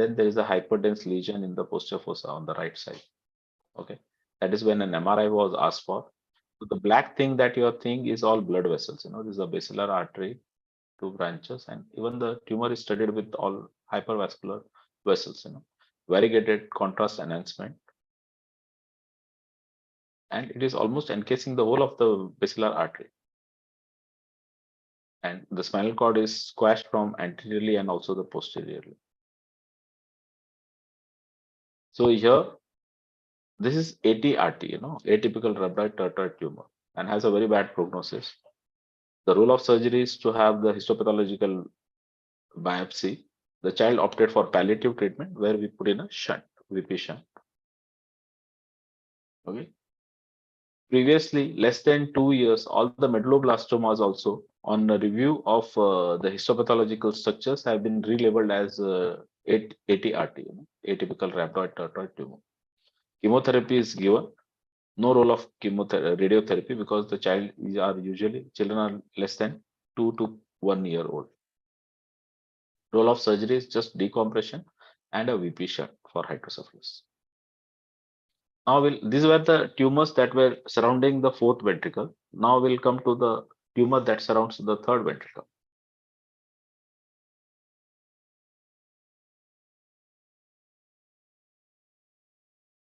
then there is a hyperdense lesion in the posterior fossa on the right side. Okay, that is when an MRI was asked for. So the black thing that you are seeing is all blood vessels. This is a basilar artery, two branches, and even the tumor is studied with all hypervascular vessels. Variegated contrast enhancement, and it is almost encasing the whole of the basilar artery. And the spinal cord is squashed from anteriorly and also the posteriorly. So here, this is ATRT, atypical rhabdoid teratoid tumor, and has a very bad prognosis. The rule of surgery is to have the histopathological biopsy. The child opted for palliative treatment where we put in a shunt, VP shunt. Okay. Previously, less than 2 years, all the medulloblastomas also on a review of the histopathological structures have been relabeled as ATRT, atypical rhabdoid teratoid tumor. Chemotherapy is given. No role of radiotherapy because the children are less than 2 to 1 year old. Role of surgery is just decompression and a VP shunt for hydrocephalus. Now these were the tumors that were surrounding the fourth ventricle. Now we'll come to the tumor that surrounds the third ventricle.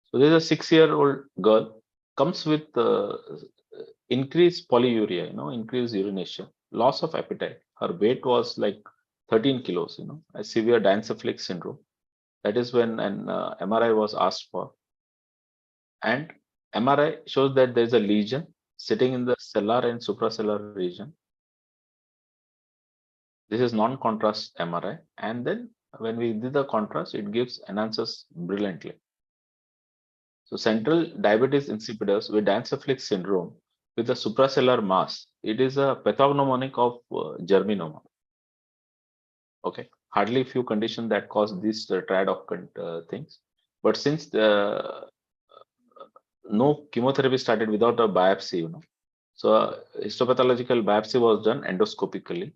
So there's a 6-year-old girl comes with increased polyuria, increased urination, loss of appetite. Her weight was like 13 kilos, a severe diencephalic syndrome. That is when an MRI was asked for. And MRI shows that there's a lesion sitting in the cellular and supracellular region. This is non-contrast MRI. And then when we did the contrast, it enhances brilliantly. So central diabetes insipidus with diencephalic syndrome with a supracellular mass. It is a pathognomonic of germinoma. Okay, hardly few conditions that cause this triad of things. But since no chemotherapy started without a biopsy, so histopathological biopsy was done endoscopically.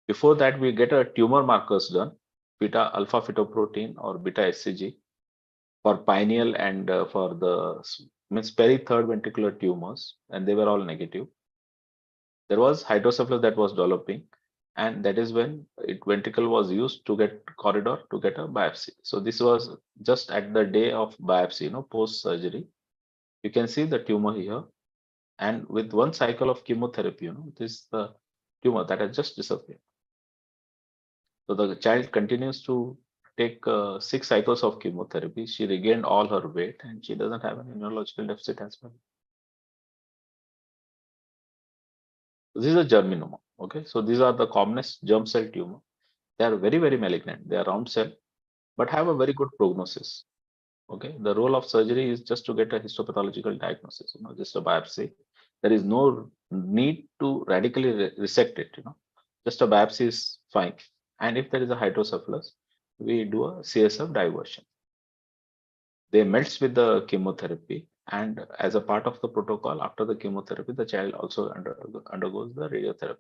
Before that, we get a tumor markers done, beta alpha fetoprotein or beta HCG for pineal and for the peri-third ventricular tumors, and they were all negative. There was hydrocephalus that was developing, and that is when ventricle was used to get corridor to get a biopsy. So this was just at the day of biopsy, post surgery. You can see the tumor here, and with one cycle of chemotherapy, this is the tumor that has just disappeared. So the child continues to take 6 cycles of chemotherapy. She regained all her weight, and she doesn't have an immunological deficit as well. This is a germinoma. Okay, so these are the commonest germ cell tumor. They are very, very malignant. They are round cell, but have a very good prognosis. Okay, the role of surgery is just to get a histopathological diagnosis, just a biopsy. There is no need to radically resect it, just a biopsy is fine. And if there is a hydrocephalus, we do a CSF diversion. They melts with the chemotherapy, and as a part of the protocol, after the chemotherapy, the child also undergoes the radiotherapy.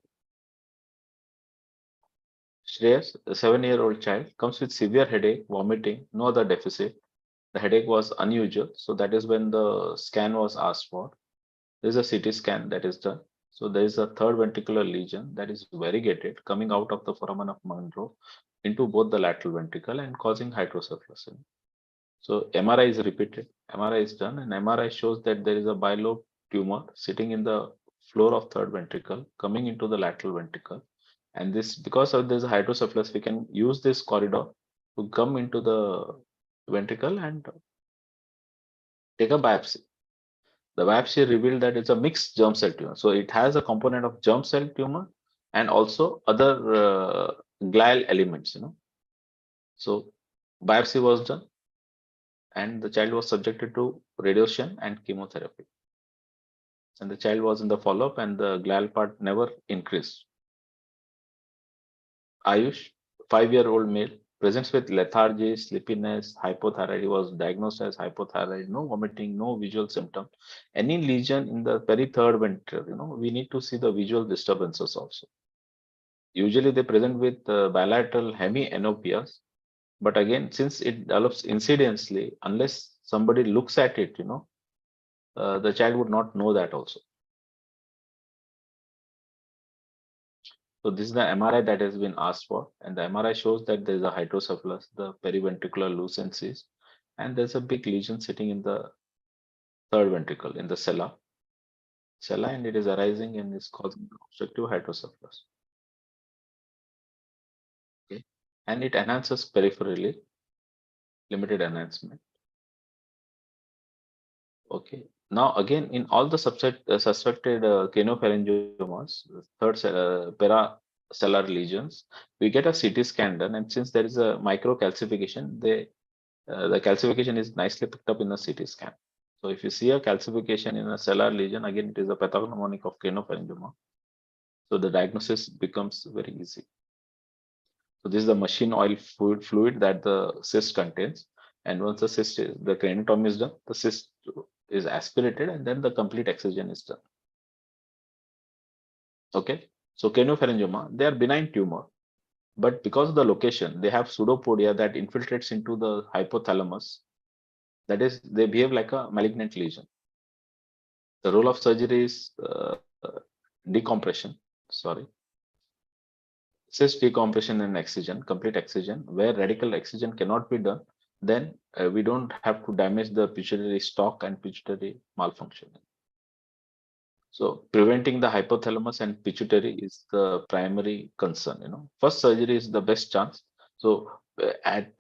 Shreyas, a 7-year-old child, comes with severe headache, vomiting, no other deficit. The headache was unusual, so that is when the scan was asked for. There is a CT scan that is done. So there is a third ventricular lesion that is variegated coming out of the foramen of Monro into both the lateral ventricle and causing hydrocephalus. So MRI is repeated, MRI is done, and MRI shows that there is a bilobe tumor sitting in the floor of third ventricle coming into the lateral ventricle. And this, because of this hydrocephalus, we can use this corridor to come into the ventricle and take a biopsy. The biopsy revealed that it's a mixed germ cell tumor. So it has a component of germ cell tumor and also other glial elements, So biopsy was done, and the child was subjected to radiation and chemotherapy. And the child was in the follow-up, and the glial part never increased. Ayush, 5-year-old male, presents with lethargy, sleepiness, hypothyroid. He was diagnosed as hypothyroid, no vomiting, no visual symptom. Any lesion in the peri-third ventricle, we need to see the visual disturbances also. Usually they present with bilateral hemianopias, But again, since it develops incidentally, unless somebody looks at it, the child would not know that also. So this is the MRI that has been asked for, and the MRI shows that there is a hydrocephalus, the periventricular lucencies, and there's a big lesion sitting in the third ventricle in the sella, and it is arising and is causing obstructive hydrocephalus. Okay, and it enhances peripherally, limited enhancement. Okay. Now again, in all the suspected craniopharyngiomas, paracellular lesions, we get a CT scan done, and since there is a microcalcification, the calcification is nicely picked up in the CT scan. So if you see a calcification in a cellular lesion, again it is a pathognomonic of craniopharyngioma. So the diagnosis becomes very easy. So this is the machine oil fluid that the cyst contains. And once the craniotomy is done, the cyst is aspirated and then the complete excision is done. Okay. So craniopharyngioma, they are benign tumor, but because of the location, they have pseudopodia that infiltrates into the hypothalamus. That is, they behave like a malignant lesion. The role of surgery is decompression, sorry, cyst decompression and excision, complete excision, where radical excision cannot be done, then we don't have to damage the pituitary stalk and pituitary malfunction. So preventing the hypothalamus and pituitary is the primary concern. First surgery is the best chance. So at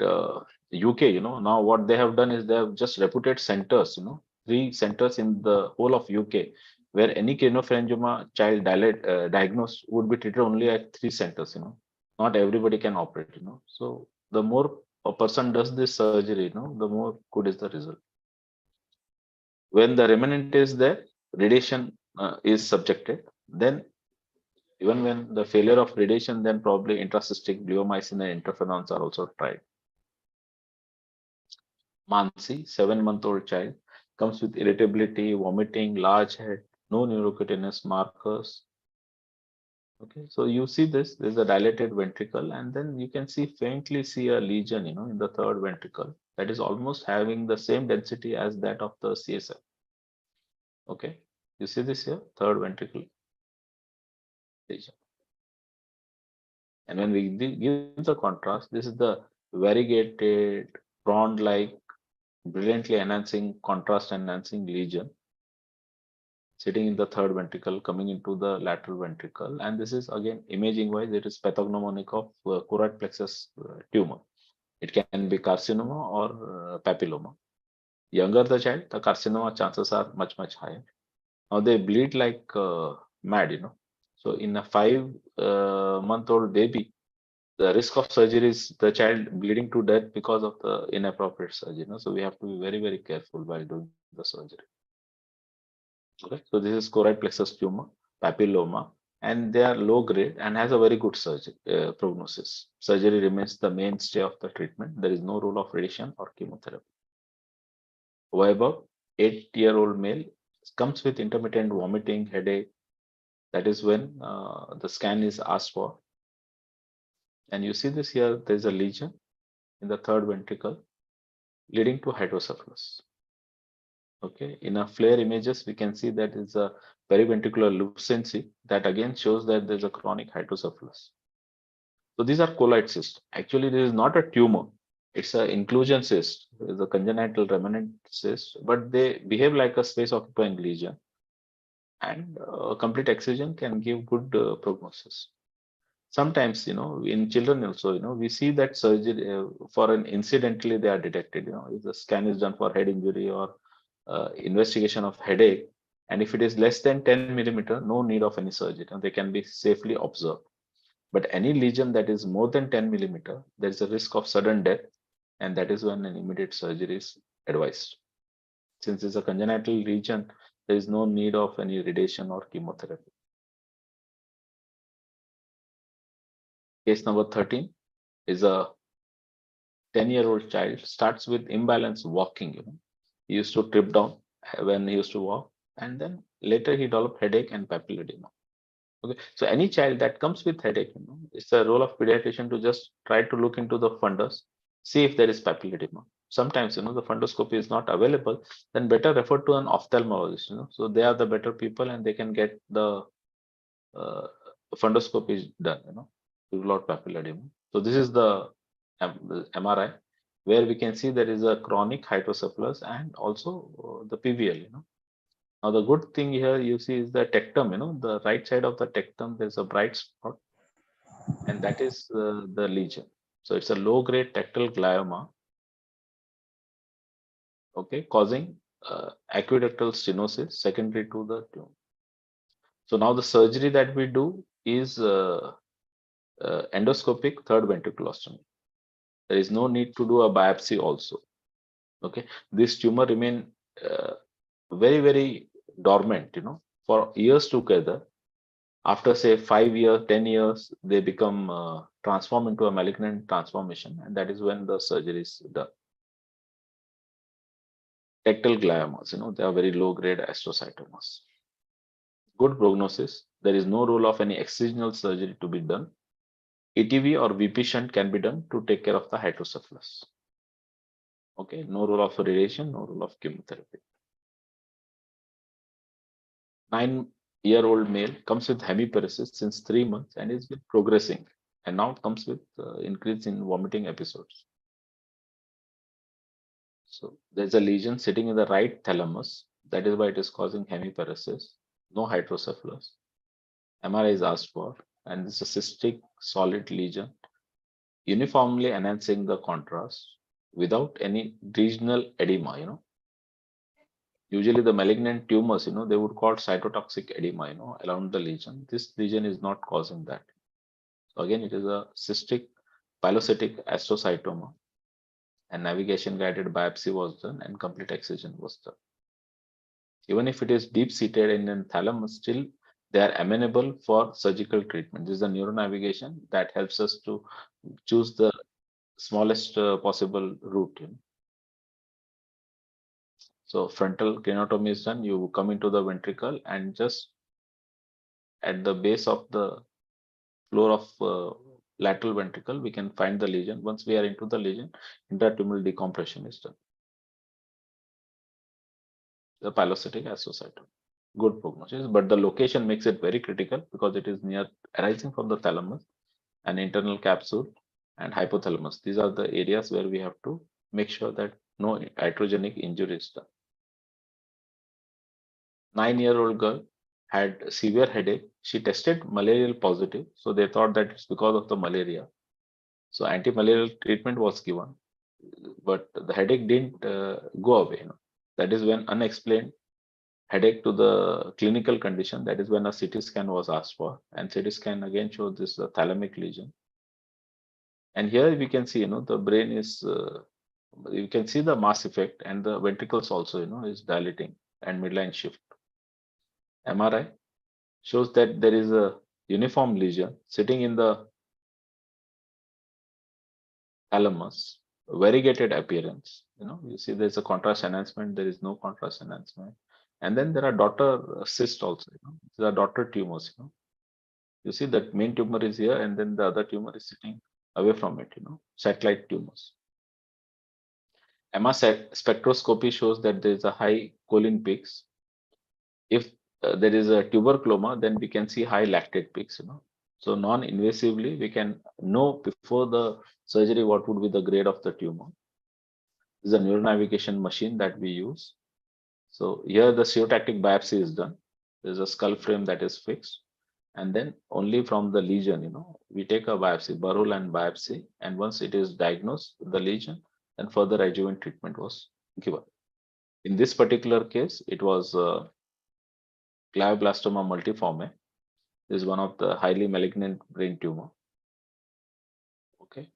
UK, now what they have done is they have just reputed centers, 3 centers in the whole of UK, where any craniopharyngioma child diagnosed would be treated only at 3 centers. Not everybody can operate. So the more a person does this surgery, the more good is the result. When the remnant is there, radiation is subjected. Then, even when the failure of radiation, then probably intracystic bleomycin and interferons are also tried. Mansi, 7-month-old child, comes with irritability, vomiting, large head, no neurocutaneous markers. Okay, so you see this, there's a dilated ventricle, and then you can faintly see a lesion, in the third ventricle that is almost having the same density as that of the CSF. Okay, you see this here, third ventricle lesion. And when we give the contrast, this is the variegated, prawn-like, brilliantly enhancing, contrast enhancing lesion sitting in the third ventricle, coming into the lateral ventricle. And this is again imaging wise, it is pathognomonic of choroid plexus tumor. It can be carcinoma or papilloma. Younger the child, the carcinoma chances are much, much higher. Now they bleed like mad. So in a 5-month-old baby, the risk of surgery is the child bleeding to death because of the inappropriate surgery. So we have to be very, very careful while doing the surgery. Okay, so this is choroid plexus tumor, papilloma, and they are low grade and has a very good surgery prognosis. Surgery remains the mainstay of the treatment. There is no role of radiation or chemotherapy. Why about 8-year-old male comes with intermittent vomiting, headache. That is when the scan is asked for. And you see this here, there's a lesion in the third ventricle leading to hydrocephalus. Okay, in a FLAIR images, we can see that is a periventricular lucency that again shows that there's a chronic hydrocephalus. So these are colloid cysts. Actually, this is not a tumor. It's an inclusion cyst. It's a congenital remnant cyst, but they behave like a space occupying lesion. And complete excision can give good prognosis. Sometimes, in children also, we see that surgery for an incidentally they are detected. If the scan is done for head injury or investigation of headache, and if it is less than 10 millimeter, no need of any surgery. They can be safely observed. But any lesion that is more than 10 millimeter, there is a risk of sudden death, and that is when an immediate surgery is advised. Since it's a congenital lesion, there is no need of any radiation or chemotherapy. Case number 13 is a 10-year-old child starts with imbalanced walking. He used to trip down when he used to walk, and then later he developed headache and papilledema. Okay, so any child that comes with headache, it's a role of pediatrician to just try to look into the fundus See if there is papilledema. Sometimes, the fundoscopy is not available, then better refer to an ophthalmologist. So they are the better people and they can get the uh, fundoscopy done, to rule out papilledema. So this is the MRI where we can see there is a chronic hydrocephalus and also the PVL. Now the good thing here you see is the tectum, the right side of the tectum, there's a bright spot and that is the lesion. So it's a low-grade tectal glioma, okay, causing aqueductal stenosis secondary to the tumor. So now the surgery that we do is endoscopic third ventriculostomy. There is no need to do a biopsy also. Okay, this tumor remain very, very dormant, for years together. After say 5 years, 10 years, they become transform into a malignant transformation, and that is when the surgery is done. Tectal gliomas, they are very low grade astrocytomas. Good prognosis. There is no rule of any excisional surgery to be done. ETV or VP shunt can be done to take care of the hydrocephalus. Okay, no rule of radiation, no rule of chemotherapy. 9-year-old male comes with hemiparesis since 3 months and is progressing, and now comes with increase in vomiting episodes. So there's a lesion sitting in the right thalamus. That is why it is causing hemiparesis. No hydrocephalus. MRI is asked for, and this is a cystic solid lesion, uniformly enhancing the contrast without any regional edema. Usually the malignant tumors, they would call cytotoxic edema, around the lesion. This lesion is not causing that. So again, it is a cystic pilocytic astrocytoma, and navigation guided biopsy was done and complete excision was done. Even if it is deep seated in the thalamus, still they are amenable for surgical treatment. This is the neuronavigation that helps us to choose the smallest possible route. So frontal craniotomy is done. You come into the ventricle and just at the base of the floor of lateral ventricle, we can find the lesion. Once we are into the lesion, intratumoral decompression is done. The pilocytic astrocytoma. Good prognosis, but the location makes it very critical because it is near arising from the thalamus and internal capsule and hypothalamus. These are the areas where we have to make sure that no iatrogenic injury is done. 9-year-old girl had severe headache. She tested malarial positive, so they thought that it's because of the malaria. So anti-malarial treatment was given, but the headache didn't go away. That is when unexplained headache to the clinical condition. That is when a CT scan was asked for, and CT scan again showed this thalamic lesion. And here we can see, the brain is, you can see the mass effect, and the ventricles also, is dilating and midline shift. MRI shows that there is a uniform lesion sitting in the thalamus, variegated appearance. You see there's a contrast enhancement, there is no contrast enhancement. And then there are daughter cysts also. These are daughter tumors. You see that main tumor is here, and then the other tumor is sitting away from it. Satellite tumors. MR spectroscopy shows that there is a high choline peaks. If there is a tuberculoma, then we can see high lactate peaks. So non-invasively, we can know before the surgery what would be the grade of the tumor. This is a neuronavigation machine that we use. So here the stereotactic biopsy is done. There's a skull frame that is fixed. And then only from the lesion, we take a biopsy, burr and biopsy. And once it is diagnosed, the lesion, then further adjuvant treatment was given. In this particular case, it was glioblastoma multiforme. This is one of the highly malignant brain tumor. Okay,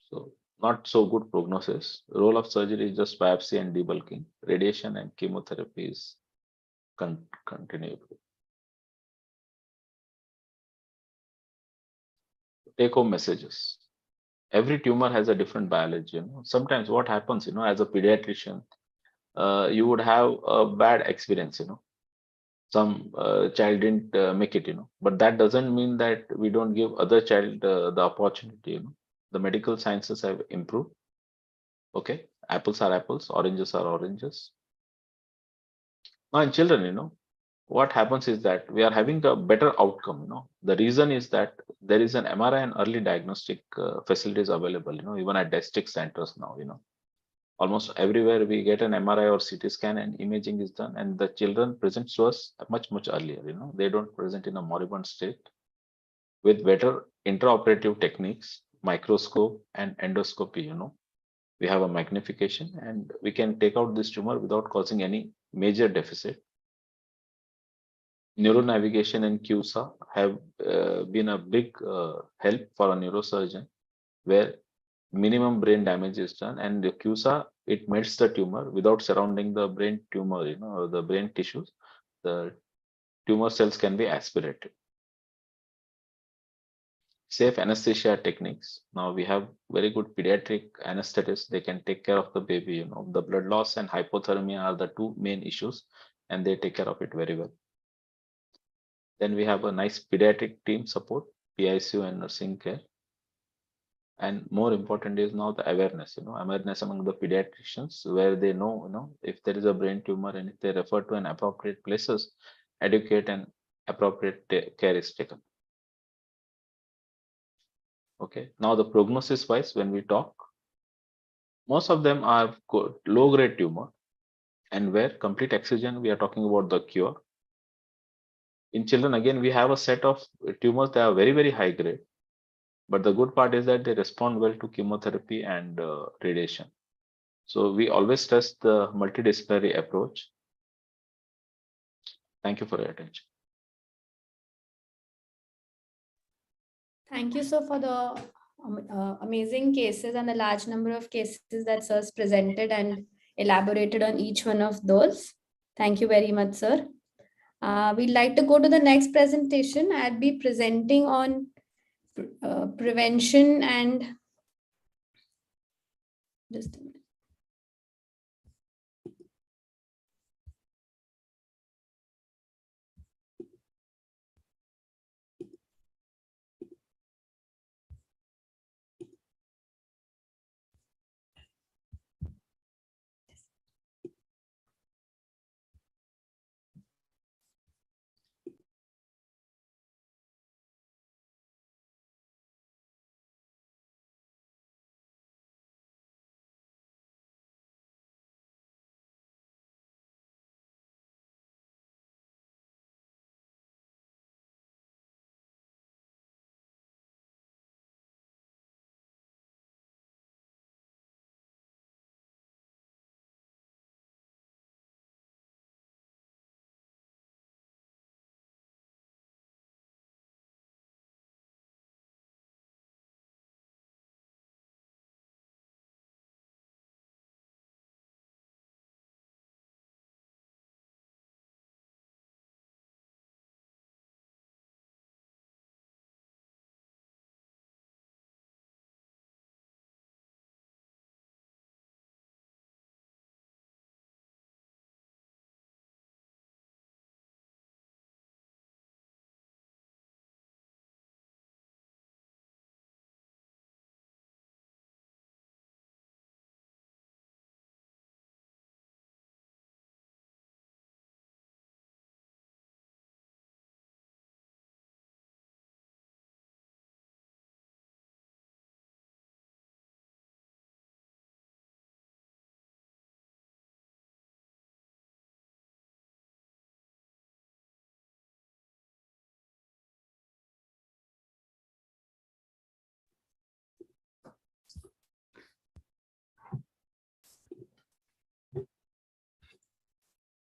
so not so good prognosis. Role of surgery is just biopsy and debulking. Radiation and chemotherapy is continued. Take home messages. Every tumor has a different biology. Sometimes what happens, as a pediatrician, you would have a bad experience. Some child didn't make it. But that doesn't mean that we don't give other child the opportunity. The medical sciences have improved. Okay, apples are apples, oranges are oranges. Now in children, what happens is that we are having a better outcome. The reason is that there is an MRI and early diagnostic facilities available. Even at district centers now. Almost everywhere we get an MRI or CT scan and imaging is done, and the children presents to us much earlier. They don't present in a moribund state with better intraoperative techniques, microscope and endoscopy. We have a magnification and we can take out this tumor without causing any major deficit. Neuronavigation and QSA have been a big help for a neurosurgeon where minimum brain damage is done, and the QSA, it melts the tumor without surrounding the brain tumor, or the brain tissues. The tumor cells can be aspirated. Safe anesthesia techniques. Now we have very good pediatric anesthetists. They can take care of the baby. The blood loss and hypothermia are the two main issues, and they take care of it very well. Then we have a nice pediatric team support, PICU and nursing care. And more important is now the awareness, awareness among the pediatricians where they know, if there is a brain tumor and if they refer to an appropriate places, educate and appropriate care is taken. Okay, now the prognosis wise, when we talk, most of them are low grade tumor, and where complete excision, we are talking about the cure. In children, again, we have a set of tumors that are very high grade, but the good part is that they respond well to chemotherapy and radiation. So we always stress the multidisciplinary approach. Thank you for your attention. Thank you, sir, for the amazing cases and the large number of cases that sir's presented and elaborated on each one of those. Thank you very much, sir. We'd like to go to the next presentation. I'll be presenting on prevention and just a minute.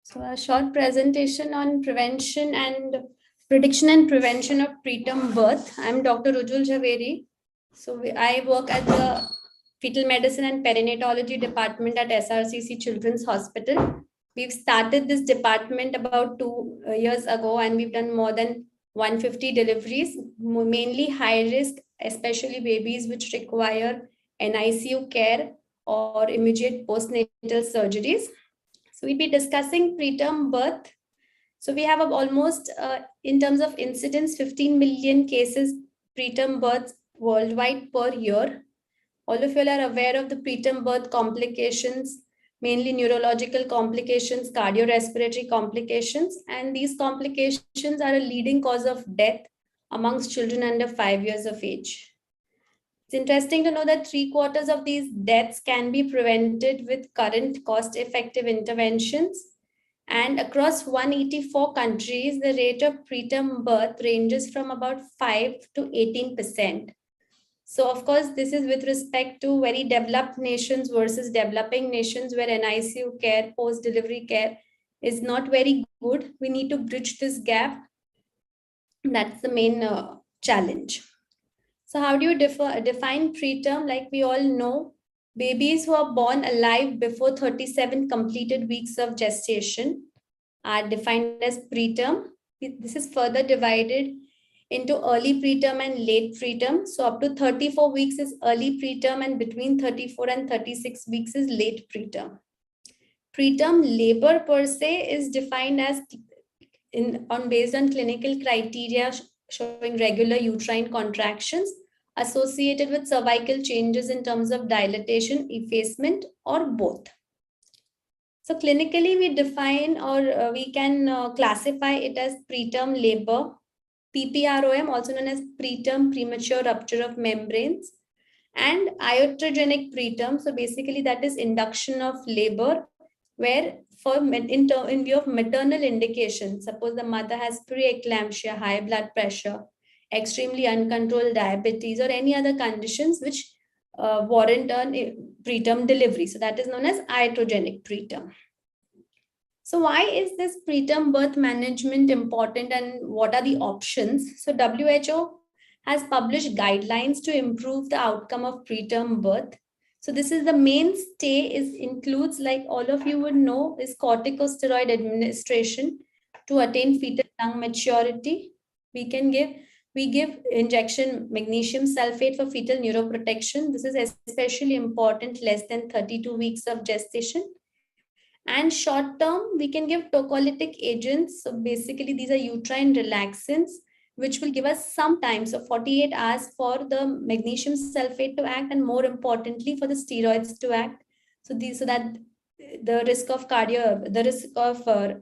So a short presentation on prevention and prediction and prevention of preterm birth. I'm Dr. Rujul Jhaveri. So I work at the fetal medicine and perinatology department at SRCC Children's Hospital. We've started this department about 2 years ago, and we've done more than 150 deliveries, mainly high risk, especially babies which require NICU care or immediate postnatal surgeries. So we'll be discussing preterm birth. So we have almost, in terms of incidence, 15 million cases preterm births worldwide per year. All of you are aware of the preterm birth complications, mainly neurological complications, cardiorespiratory complications, and these complications are a leading cause of death amongst children under 5 years of age. It's interesting to know that 3/4 of these deaths can be prevented with current cost-effective interventions. And across 184 countries, the rate of preterm birth ranges from about 5 to 18%. So, of course, this is with respect to very developed nations versus developing nations where NICU care, post-delivery care is not very good. We need to bridge this gap. That's the main challenge. So how do you define preterm? Like we all know, babies who are born alive before 37 completed weeks of gestation are defined as preterm. This is further divided into early preterm and late preterm. So up to 34 weeks is early preterm and between 34 and 36 weeks is late preterm. Preterm labor per se is defined as based on clinical criteria showing regular uterine contractions associated with cervical changes in terms of dilatation, effacement, or both. So clinically, we define or we can classify it as preterm labor, PPROM, also known as preterm premature rupture of membranes, and iatrogenic preterm. So basically, that is induction of labor, where in view of maternal indication, suppose the mother has preeclampsia, high blood pressure, extremely uncontrolled diabetes, or any other conditions which warrant a preterm delivery. So that is known as iatrogenic preterm. So why is this preterm birth management important and what are the options? So WHO has published guidelines to improve the outcome of preterm birth. So this is the mainstay includes, like all of you would know, is corticosteroid administration to attain fetal lung maturity. We give injection magnesium sulfate for fetal neuroprotection. This is especially important less than 32 weeks of gestation. And short term, we can give tocolytic agents. So basically, these are uterine relaxants, which will give us some time, so 48 hours for the magnesium sulfate to act, and more importantly, for the steroids to act. So that the risk of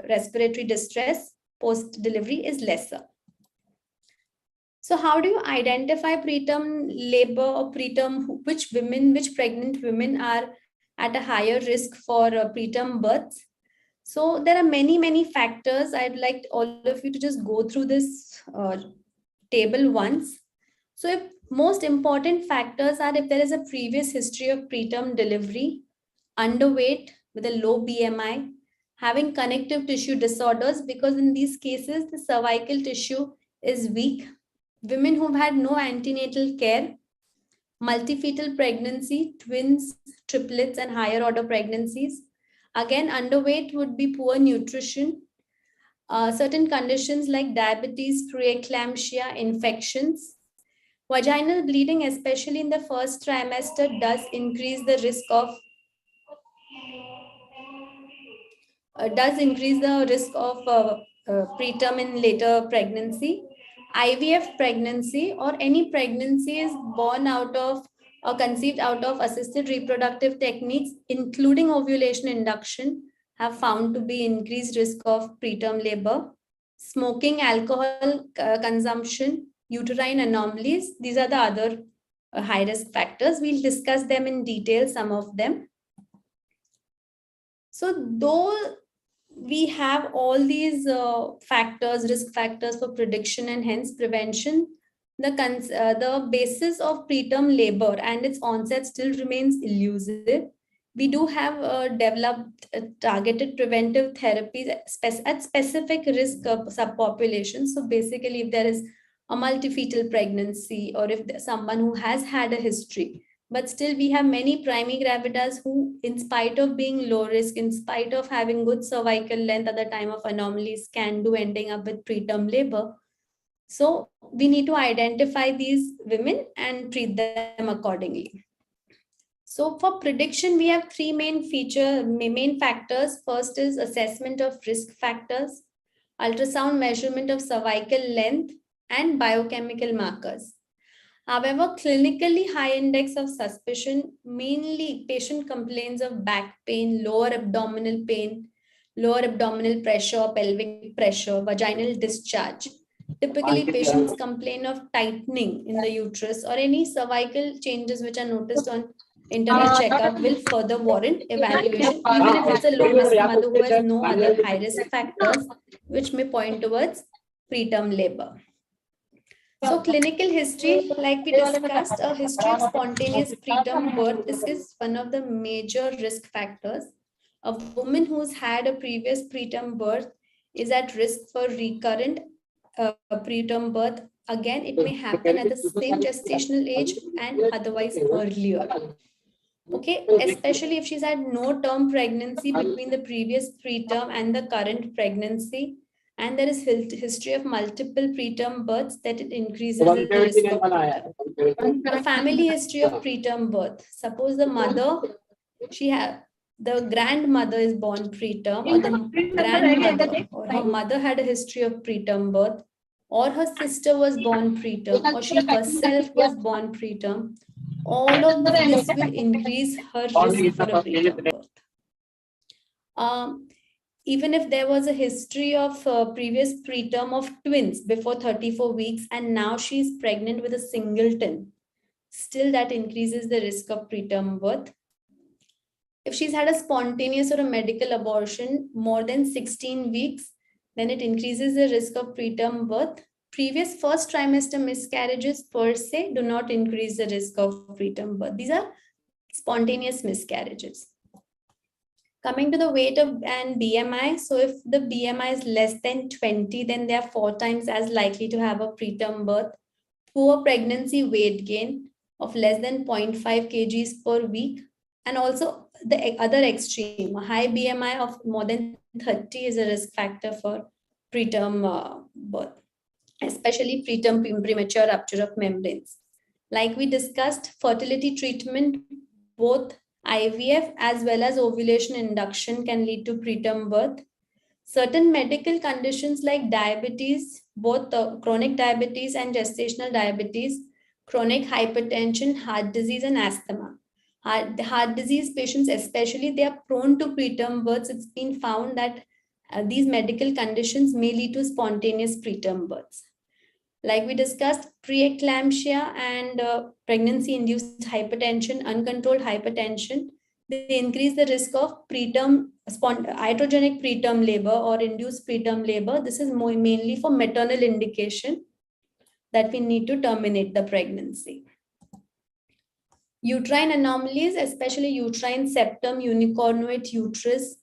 respiratory distress post-delivery is lesser. So how do you identify preterm labor or which pregnant women are at a higher risk for preterm births? So there are many factors. I'd like all of you to just go through this table once. So if most important factors are if there is a previous history of preterm delivery, underweight with a low BMI, having connective tissue disorders, because in these cases, the cervical tissue is weak, women who've had no antenatal care, multifetal pregnancy, twins, triplets, and higher order pregnancies. Again, underweight would be poor nutrition, certain conditions like diabetes, preeclampsia, infections. Vaginal bleeding, especially in the first trimester, does increase the risk of preterm in later pregnancy. IVF pregnancy or any pregnancy is born out of or conceived out of assisted reproductive techniques, including ovulation induction, have found to be increased risk of preterm labor. Smoking, alcohol consumption, uterine anomalies, these are the other high risk factors. We'll discuss them in detail, some of them. So though we have all these risk factors for prediction and hence prevention, the basis of preterm labor and its onset still remains elusive. We do have developed targeted preventive therapies at specific risk subpopulations. So basically, if there is a multifetal pregnancy or if there's someone who has had a history, but still we have many primigravidas who, in spite of being low risk, in spite of having good cervical length at the time of anomalies, can do ending up with preterm labor. So we need to identify these women and treat them accordingly. So for prediction, we have three main factors. First is assessment of risk factors, ultrasound measurement of cervical length, and biochemical markers. However, clinically high index of suspicion, mainly patient complains of back pain, lower abdominal pressure, pelvic pressure, vaginal discharge. Typically, patients complain of tightening in the uterus or any cervical changes which are noticed on internal checkup will further warrant evaluation, even if it's a low-risk mother who has no other high-risk factors which may point towards preterm labor. So clinical history, like we discussed, a history of spontaneous preterm birth, this is one of the major risk factors. A woman who's had a previous preterm birth is at risk for recurrent preterm birth. Again, it may happen at the same gestational age and otherwise earlier. Okay, especially if she's had no term pregnancy between the previous preterm and the current pregnancy, and there is history of multiple preterm births, that it increases the risk of preterm. A family history of preterm birth. Suppose the mother, the grandmother is born preterm, or the grandmother or her mother had a history of preterm birth, or her sister was born preterm, or she herself was born preterm. All of this will increase her risk for a preterm birth. Even if there was a history of previous preterm of twins before 34 weeks and now she's pregnant with a singleton, still that increases the risk of preterm birth. If she's had a spontaneous or a medical abortion more than 16 weeks, then it increases the risk of preterm birth. Previous first trimester miscarriages per se do not increase the risk of preterm birth. These are spontaneous miscarriages. Coming to the weight and BMI. So if the BMI is less than 20, then they are 4 times as likely to have a preterm birth. Poor pregnancy weight gain of less than 0.5 kgs per week. And also the other extreme, a high BMI of more than 30 is a risk factor for preterm birth, especially preterm premature rupture of membranes. Like we discussed, fertility treatment, both IVF as well as ovulation induction can lead to preterm birth. Certain medical conditions like diabetes, both chronic diabetes and gestational diabetes, chronic hypertension, heart disease and asthma. Heart disease patients especially, they are prone to preterm births. It's been found that these medical conditions may lead to spontaneous preterm births. Like we discussed, preeclampsia and pregnancy-induced hypertension, uncontrolled hypertension, they increase the risk of iatrogenic preterm labor or induced preterm labor. This is mainly for maternal indication that we need to terminate the pregnancy. Uterine anomalies, especially uterine septum, unicornuate uterus,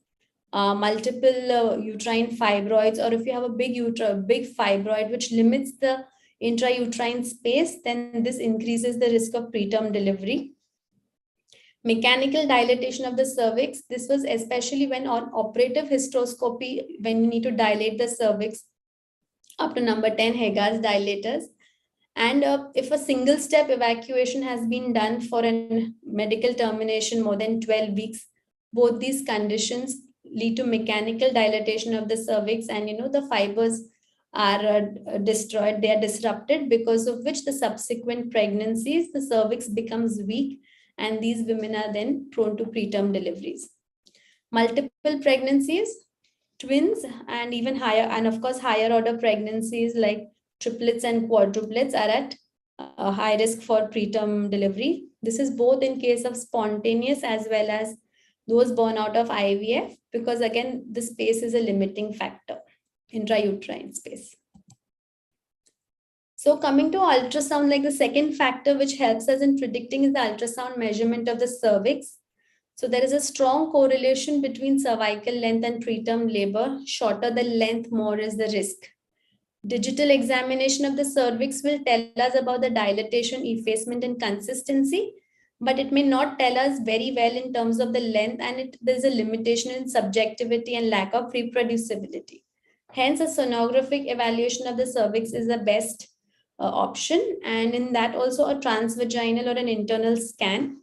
multiple uterine fibroids, or if you have a big fibroid which limits the intrauterine space, then this increases the risk of preterm delivery. Mechanical dilatation of the cervix. This was especially when on operative hysteroscopy, when you need to dilate the cervix up to number 10 Hegar's dilators. And if a single step evacuation has been done for a medical termination more than 12 weeks, both these conditions lead to mechanical dilatation of the cervix, and the fibers are destroyed, they are disrupted, because of which the subsequent pregnancies, the cervix becomes weak, and these women are then prone to preterm deliveries. Multiple pregnancies, twins, and even higher, and of course higher order pregnancies like triplets and quadruplets are at high risk for preterm delivery. This is both in case of spontaneous as well as those born out of IVF, because again, the space is a limiting factor, intrauterine space. So coming to ultrasound, like the second factor which helps us in predicting is the ultrasound measurement of the cervix. So there is a strong correlation between cervical length and preterm labor. Shorter the length, more is the risk. Digital examination of the cervix will tell us about the dilatation, effacement, and consistency, but it may not tell us very well in terms of the length, and there's a limitation in subjectivity and lack of reproducibility. Hence, a sonographic evaluation of the cervix is the best option, and in that also a transvaginal or an internal scan.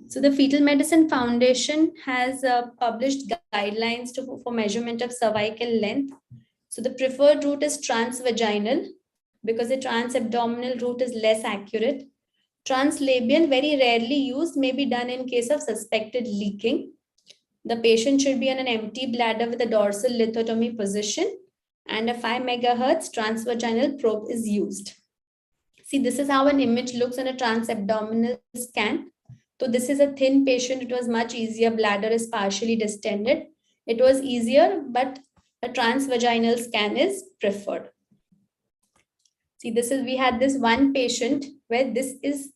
So the Fetal Medicine Foundation has published guidelines for measurement of cervical length. So the preferred route is transvaginal, because the transabdominal route is less accurate. Translabial, very rarely used, may be done in case of suspected leaking. The patient should be on an empty bladder with a dorsal lithotomy position, and a 5 megahertz transvaginal probe is used. See, this is how an image looks on a transabdominal scan. So this is a thin patient. It was much easier. Bladder is partially distended. It was easier, but a transvaginal scan is preferred. See, we had this one patient where this is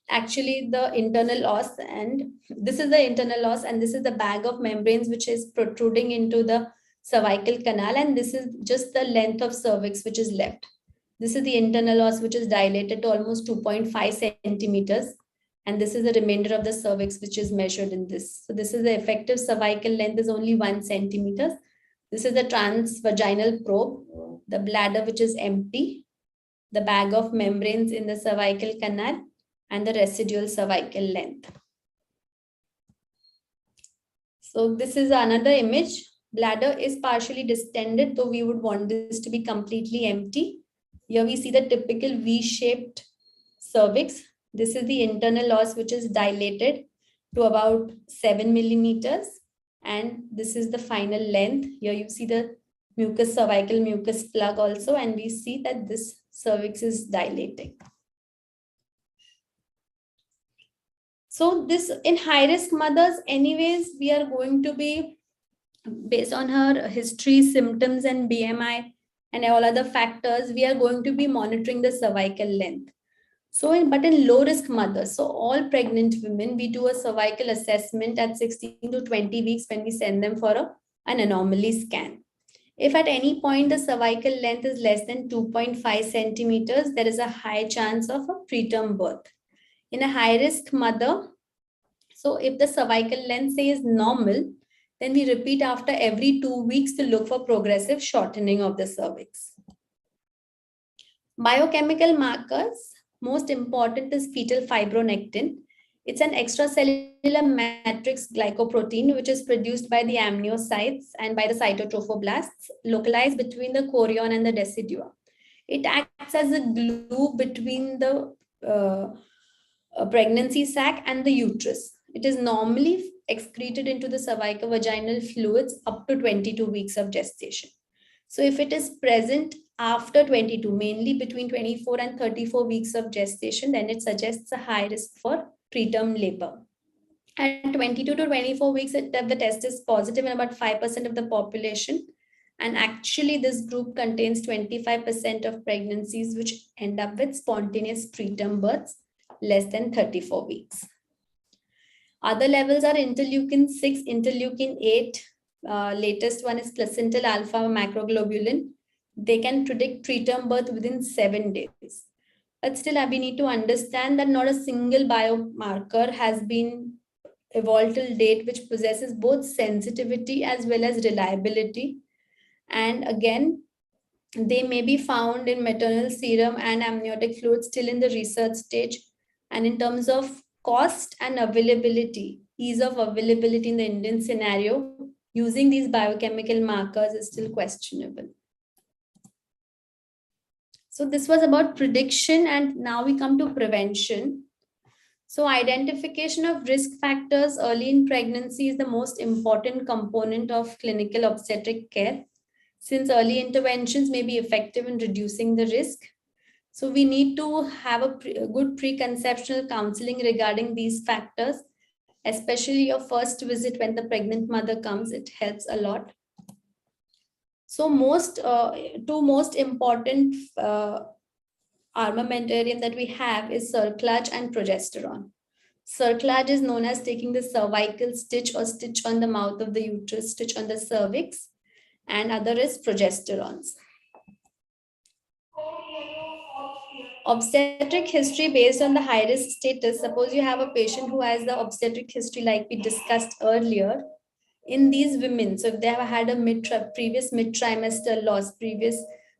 actually the internal os, and this is the internal os, and this is the bag of membranes which is protruding into the cervical canal, and this is just the length of cervix which is left. This is the internal os which is dilated to almost 2.5 centimeters, and this is the remainder of the cervix which is measured in this. So this is the effective cervical length is only 1 centimeter. This is the transvaginal probe, the bladder which is empty, the bag of membranes in the cervical canal, and the residual cervical length. So this is another image. Bladder is partially distended, though we would want this to be completely empty. Here we see the typical V-shaped cervix. This is the internal os which is dilated to about 7 millimeters. And this is the final length. Here you see the mucus, cervical mucus plug also, and we see that this cervix is dilating. So this in high-risk mothers, anyways, we are going to be, based on her history, symptoms, and BMI, and all other factors, we are going to be monitoring the cervical length. So, but in low-risk mothers, so all pregnant women, we do a cervical assessment at 16 to 20 weeks when we send them for an anomaly scan. If at any point the cervical length is less than 2.5 centimeters, there is a high chance of a preterm birth. In a high-risk mother, so if the cervical length, say, is normal, then we repeat after every 2 weeks to look for progressive shortening of the cervix. Biochemical markers, most important is fetal fibronectin. It's an extracellular matrix glycoprotein which is produced by the amniocytes and by the cytotrophoblasts, localized between the chorion and the decidua. It acts as a glue between the pregnancy sac and the uterus. It is normally excreted into the cervicovaginal fluids up to 22 weeks of gestation. So if it is present after 22, mainly between 24 and 34 weeks of gestation, then it suggests a high risk for preterm labor. At 22 to 24 weeks, the test is positive in about 5% of the population. And actually, this group contains 25% of pregnancies which end up with spontaneous preterm births less than 34 weeks. Other levels are interleukin 6, interleukin 8. Latest one is placental alpha macroglobulin. They can predict preterm birth within 7 days. But still, we need to understand that not a single biomarker has been evolved till date which possesses both sensitivity as well as reliability. And again, they may be found in maternal serum and amniotic fluid still in the research stage. And in terms of cost and availability, ease of availability in the Indian scenario, using these biochemical markers is still questionable. So this was about prediction, and now we come to prevention. So identification of risk factors early in pregnancy is the most important component of clinical obstetric care, since early interventions may be effective in reducing the risk. So we need to have a good preconceptional counseling regarding these factors, especially your first visit when the pregnant mother comes. It helps a lot. So two most important armamentarium that we have is cerclage and progesterone. Cerclage is known as taking the cervical stitch or stitch on the mouth of the uterus, stitch on the cervix, and other is progesterones. Obstetric history based on the high-risk status. Suppose you have a patient who has the obstetric history like we discussed earlier. In these women, so if they have had a previous mid-trimester loss, previous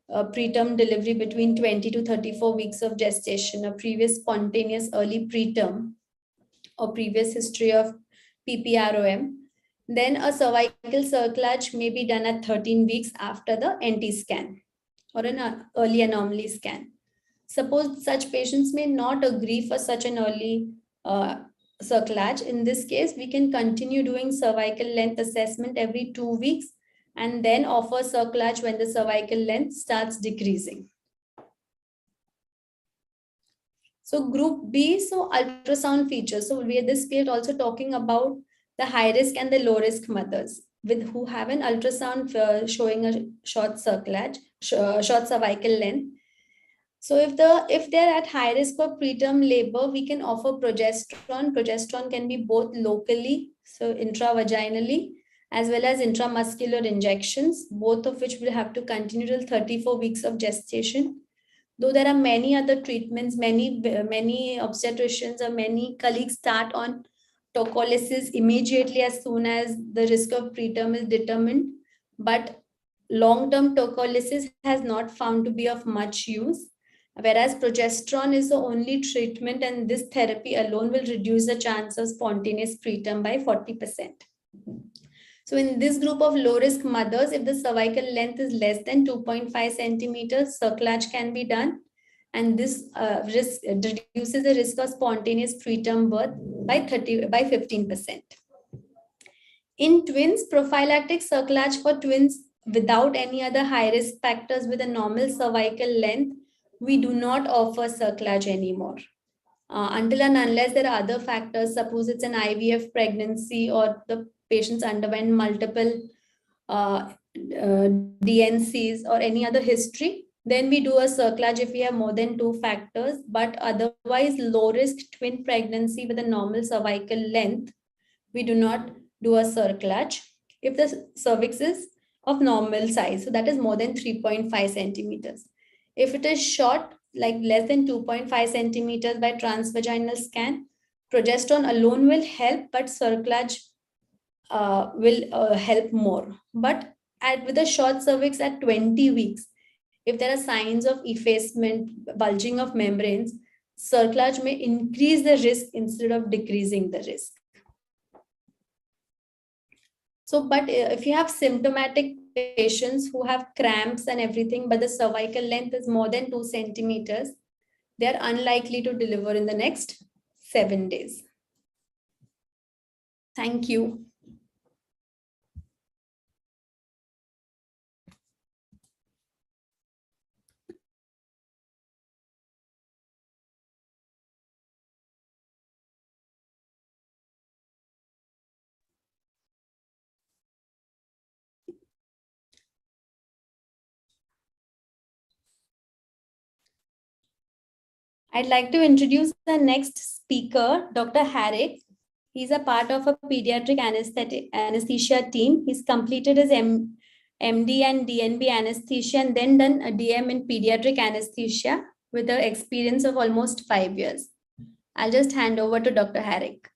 preterm delivery between 20 to 34 weeks of gestation, a previous spontaneous early preterm, or previous history of PPROM, then a cervical cerclage may be done at 13 weeks after the NT scan or an early anomaly scan. Suppose such patients may not agree for such an early cerclage. In this case, we can continue doing cervical length assessment every 2 weeks and then offer cerclage when the cervical length starts decreasing. So group B, so ultrasound features. So we are this period also talking about the high risk and the low risk mothers with who have an ultrasound showing a short cerclage, short cervical length. So if they're at high risk for preterm labor, we can offer progesterone. Progesterone can be both locally, so intravaginally, as well as intramuscular injections, both of which will have to continue till 34 weeks of gestation. Though there are many other treatments, many obstetricians or many colleagues start on tocolysis immediately as soon as the risk of preterm is determined. But long-term tocolysis has not found to be of much use, whereas progesterone is the only treatment, and this therapy alone will reduce the chance of spontaneous preterm by 40%. So in this group of low-risk mothers, if the cervical length is less than 2.5 centimeters, cerclage can be done. And this reduces the risk of spontaneous preterm birth by 15%. In twins, prophylactic cerclage for twins without any other high-risk factors with a normal cervical length, we do not offer cerclage anymore. Until and unless there are other factors, suppose it's an IVF pregnancy or the patients underwent multiple DNCs or any other history, then we do a cerclage if we have more than 2 factors. But otherwise, low risk twin pregnancy with a normal cervical length, we do not do a cerclage if the cervix is of normal size. So that is more than 3.5 centimeters. If it is short, like less than 2.5 centimeters by transvaginal scan, progesterone alone will help, but cerclage will help more. But with a short cervix at 20 weeks, if there are signs of effacement, bulging of membranes, cerclage may increase the risk instead of decreasing the risk. So, but if you have symptomatic patients who have cramps and everything, but the cervical length is more than 2 centimeters, they are unlikely to deliver in the next 7 days. Thank you. I'd like to introduce the next speaker, Dr. Harrick. He's a part of a pediatric anesthesia team. He's completed his MD and DNB anesthesia and then done a DM in pediatric anesthesia with an experience of almost 5 years. I'll just hand over to Dr. Harrick.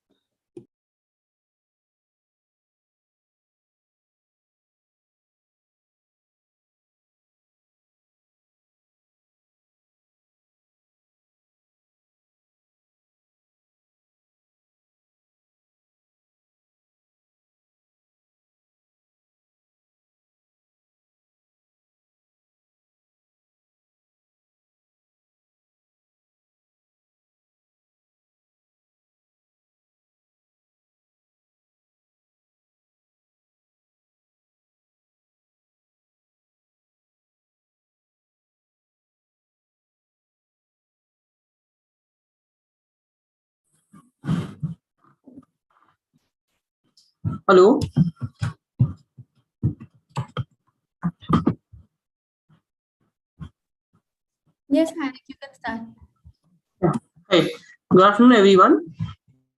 Hello. Yes, Harrick, you can start. Hi. Good afternoon, everyone.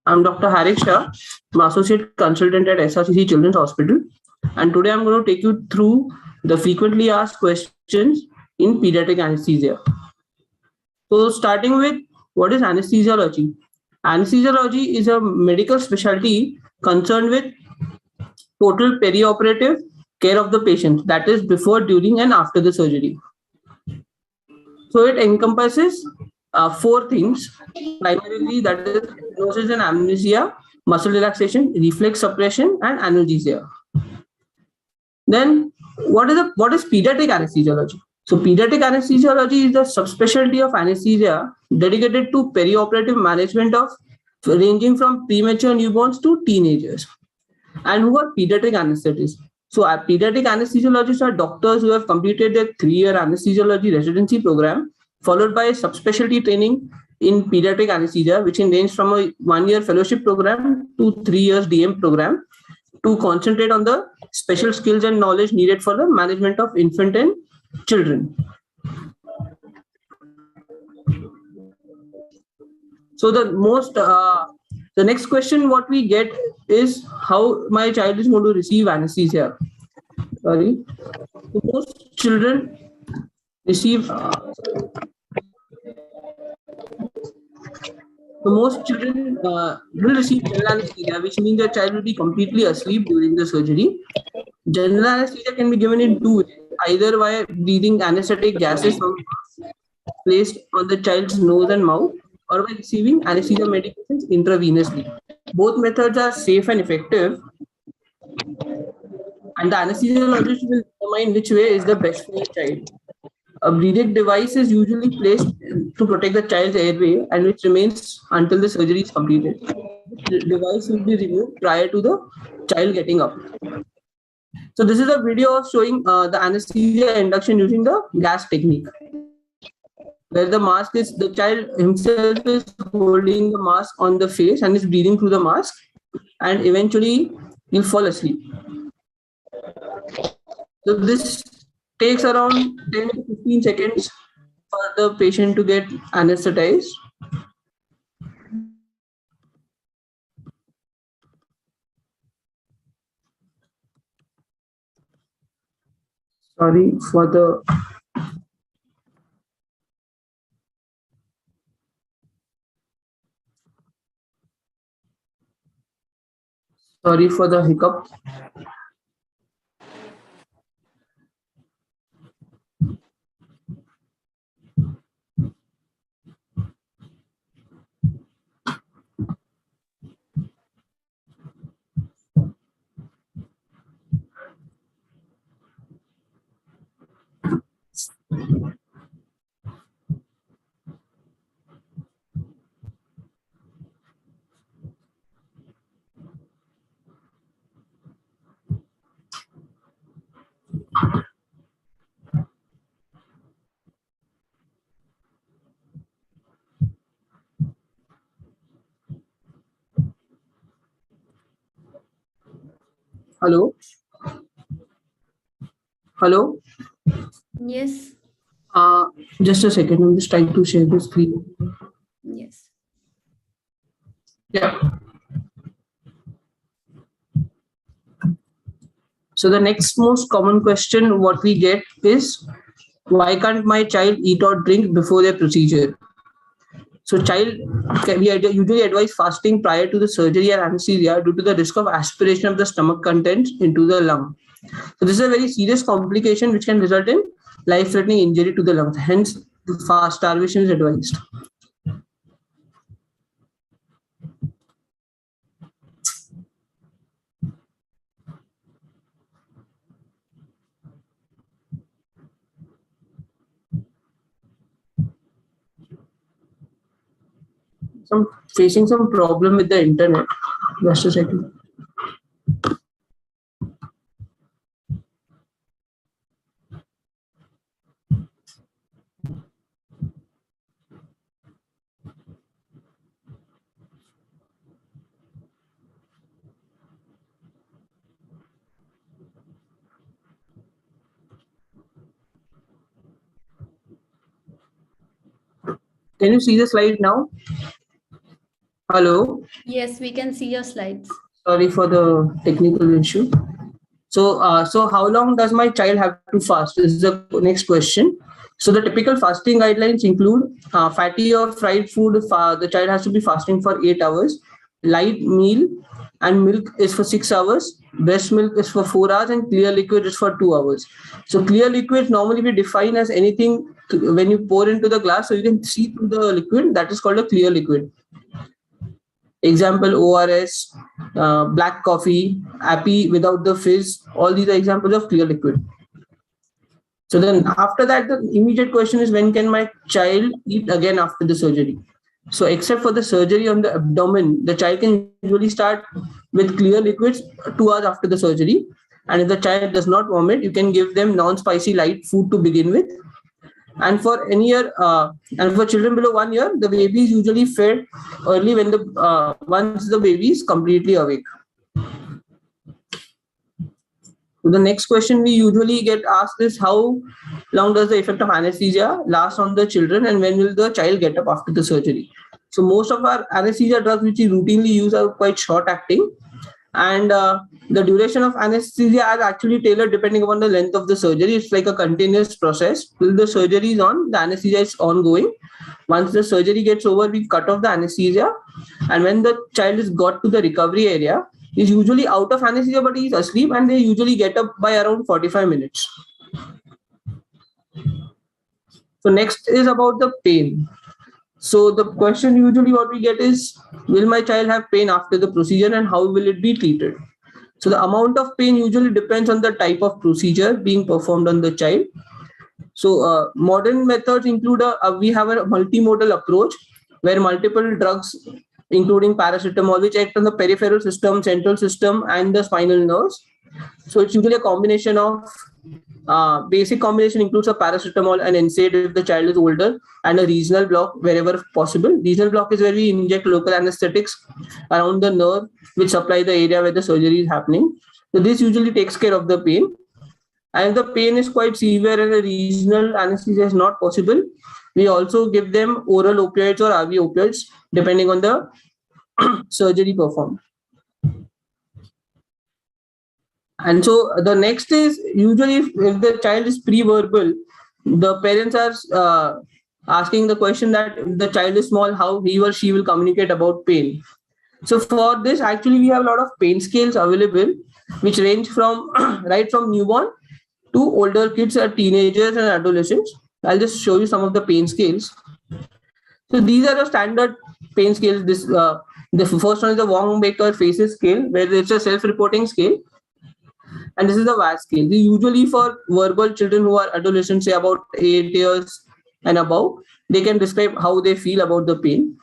I'm Dr. Harrick Shah. I'm Associate Consultant at SRCC Children's Hospital. And today I'm going to take you through the frequently asked questions in pediatric anesthesia. So starting with, what is anesthesiology? Anesthesiology is a medical specialty concerned with total perioperative care of the patient, that is before, during, and after the surgery. So it encompasses 4 things, primarily, that is hypnosis and amnesia, muscle relaxation, reflex suppression, and analgesia. Then what is pediatric anesthesiology? So pediatric anesthesiology is the subspecialty of anesthesia dedicated to perioperative management of ranging from premature newborns to teenagers. And who are pediatric anesthetists? So our pediatric anesthesiologists are doctors who have completed their 3-year anesthesiology residency program, followed by a subspecialty training in pediatric anesthesia, which can range from a 1-year fellowship program to 3 years DM program, to concentrate on the special skills and knowledge needed for the management of infant and children. So the next question what we get is how my child is going to receive anesthesia. Sorry. So most children receive will receive general anesthesia, which means the child will be completely asleep during the surgery. General anesthesia can be given in 2 ways, either by breathing anesthetic gases from placed on the child's nose and mouth, or by receiving anesthesia medications intravenously. Both methods are safe and effective, and the anesthesiologist will determine which way is the best for the child. A breathing device is usually placed to protect the child's airway and which remains until the surgery is completed. The device will be removed prior to the child getting up. So this is a video of showing the anesthesia induction using the gas technique, where the child himself is holding the mask on the face and is breathing through the mask, and eventually he'll fall asleep. So this takes around 10 to 15 seconds for the patient to get anesthetized. Sorry for the hiccup. Hello? Hello? Yes. Just a second, I'm just trying to share the screen. Yes. Yeah. So the next most common question what we get is, why can't my child eat or drink before their procedure? So we usually advise fasting prior to the surgery or anesthesia due to the risk of aspiration of the stomach contents into the lung. So this is a very serious complication which can result in life-threatening injury to the lungs. Hence, the fast starvation is advised. Facing some problem with the internet. Just a second. Can you see the slide now? Hello? Yes, we can see your slides. Sorry for the technical issue. So how long does my child have to fast? This is the next question. So the typical fasting guidelines include fatty or fried food. The child has to be fasting for 8 hours. Light meal and milk is for 6 hours. Breast milk is for 4 hours, and clear liquid is for 2 hours. So clear liquid normally we define as anything when you pour into the glass, so you can see through the liquid. That is called a clear liquid. Example, ORS, black coffee, appy without the fizz. All these are examples of clear liquid. So then after that, the immediate question is, when can my child eat again after the surgery? So except for the surgery on the abdomen, the child can usually start with clear liquids 2 hours after the surgery. And if the child does not vomit, you can give them non-spicy light food to begin with. And for any year, and for children below 1 year, the baby is usually fed early when the once the baby is completely awake. So the next question we usually get asked is, how long does the effect of anesthesia last on the children, and when will the child get up after the surgery? So most of our anesthesia drugs which we routinely use are quite short acting, and the duration of anesthesia is actually tailored depending upon the length of the surgery. It's like a continuous process. Till the surgery is on, the anesthesia is ongoing. Once the surgery gets over, we cut off the anesthesia, and when the child is got to the recovery area, he's usually out of anesthesia but he's asleep, and they usually get up by around 45 minutes. So next is about the pain. So the question usually what we get is, will my child have pain after the procedure and how will it be treated? So the amount of pain usually depends on the type of procedure being performed on the child. So modern methods include we have a multimodal approach where multiple drugs, including paracetamol, which act on the peripheral system, central system, and the spinal nerves. So it's usually a combination of basic combination includes a paracetamol and NSAID if the child is older, and a regional block wherever possible. Regional block is where we inject local anesthetics around the nerve which supply the area where the surgery is happening. So this usually takes care of the pain. And if the pain is quite severe and a regional anesthesia is not possible, we also give them oral opioids or RV opioids depending on the surgery performed. And so the next is, usually if the child is pre-verbal, the parents are asking the question that if the child is small, how he or she will communicate about pain. So for this, actually, we have a lot of pain scales available, which range from right from newborn to older kids, teenagers and adolescents. I'll just show you some of the pain scales. So these are the standard pain scales. The first one is the Wong-Baker Faces scale, where it's a self-reporting scale. And this is the VAS scale. This is usually for verbal children who are adolescents, say about 8 years and above. They can describe how they feel about the pain.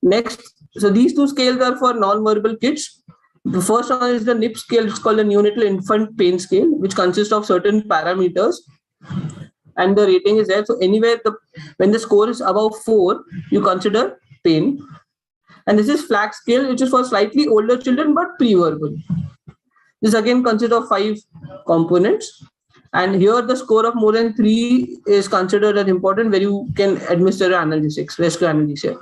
Next, so these two scales are for non-verbal kids. The first one is the NIP scale. It's called the Neonatal Infant Pain Scale, which consists of certain parameters, and the rating is there. So anywhere when the score is above 4, you consider pain. And this is FLAC scale, which is for slightly older children but pre-verbal. This again consists of 5 components. And here the score of more than 3 is considered as important, where you can administer analgesics, rescue analgesia.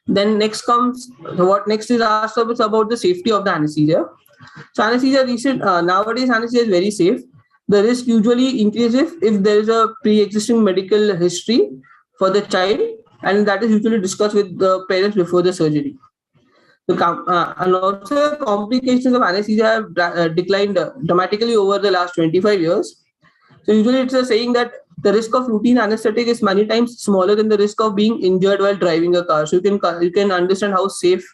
Then next comes, what next is asked of is about the safety of the anesthesia. So anesthesia nowadays anesthesia is very safe. The risk usually increases if there is a pre-existing medical history for the child, and that is usually discussed with the parents before the surgery. And also complications of anesthesia have declined dramatically over the last 25 years. So usually it's a saying that the risk of routine anesthetic is many times smaller than the risk of being injured while driving a car. So you can understand how safe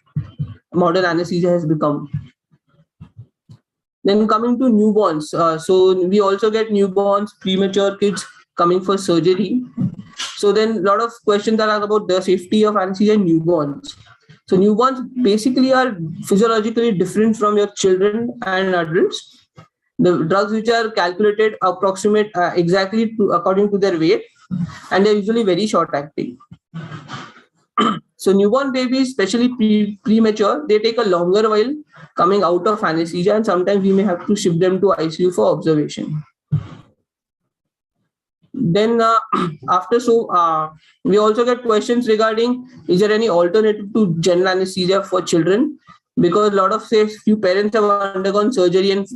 modern anesthesia has become. Then coming to newborns, so we also get newborns, premature kids coming for surgery. So then a lot of questions are about the safety of anesthesia in newborns. So newborns basically are physiologically different from your children and adults. The drugs which are calculated approximate exactly according to their weight, and they're usually very short acting. So newborn babies, especially premature, they take a longer while coming out of anesthesia, and sometimes we may have to ship them to ICU for observation. Then we also get questions regarding, is there any alternative to general anesthesia for children? Because a lot of few parents have undergone surgery and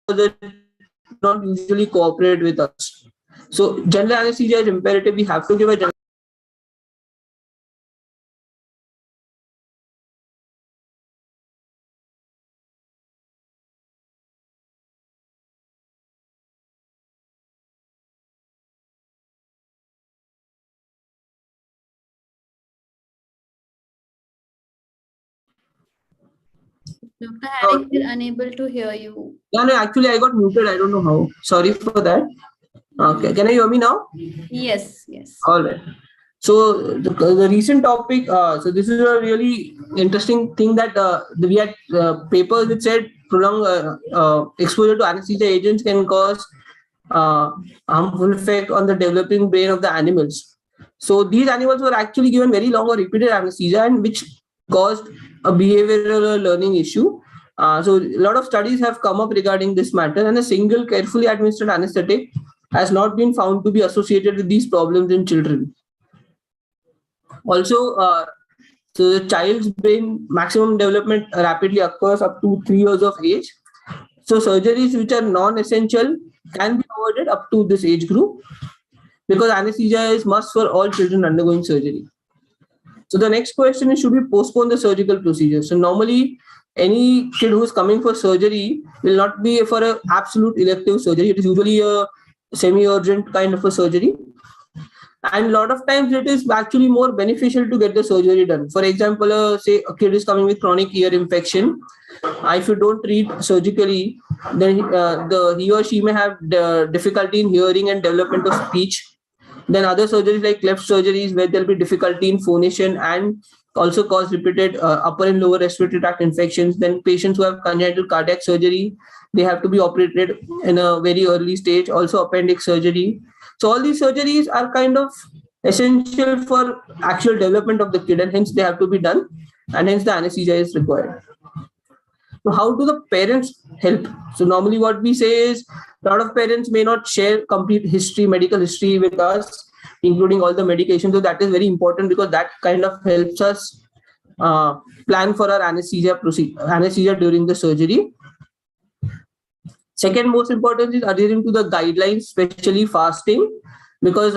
the not usually cooperate with us. So general anesthesia is imperative. We have to give a general. Dr. Harry, we're unable to hear you. Yeah, no, actually I got muted. I don't know how. Sorry for that. Okay, can I hear me now? Yes, yes. All right. So the recent topic, so this is a really interesting thing that we had papers that said prolonged exposure to anesthesia agents can cause harmful effect on the developing brain of the animals. So these animals were actually given very long or repeated anesthesia, and which caused a behavioral learning issue. So a lot of studies have come up regarding this matter, and a single carefully administered anesthetic has not been found to be associated with these problems in children. Also, so the child's brain maximum development rapidly occurs up to 3 years of age. So surgeries which are non-essential can be avoided up to this age group, because anesthesia is must for all children undergoing surgery. So the next question is, should we postpone the surgical procedure? So normally any kid who is coming for surgery will not be for an absolute elective surgery. It is usually a semi-urgent kind of a surgery. And a lot of times it is actually more beneficial to get the surgery done. For example, say a kid is coming with chronic ear infection. If you don't treat surgically, then he or she may have difficulty in hearing and development of speech. Then other surgeries like cleft surgeries, where there'll be difficulty in phonation and also cause repeated upper and lower respiratory tract infections. Then patients who have congenital cardiac surgery, they have to be operated in a very early stage. Also appendix surgery. So all these surgeries are kind of essential for actual development of the kid, and hence they have to be done, and hence the anesthesia is required. So how do the parents help? So normally what we say is, a lot of parents may not share complete history, medical history with us, including all the medications. So that is very important, because that kind of helps us plan for our anesthesia during the surgery. Second most important is adhering to the guidelines, especially fasting, because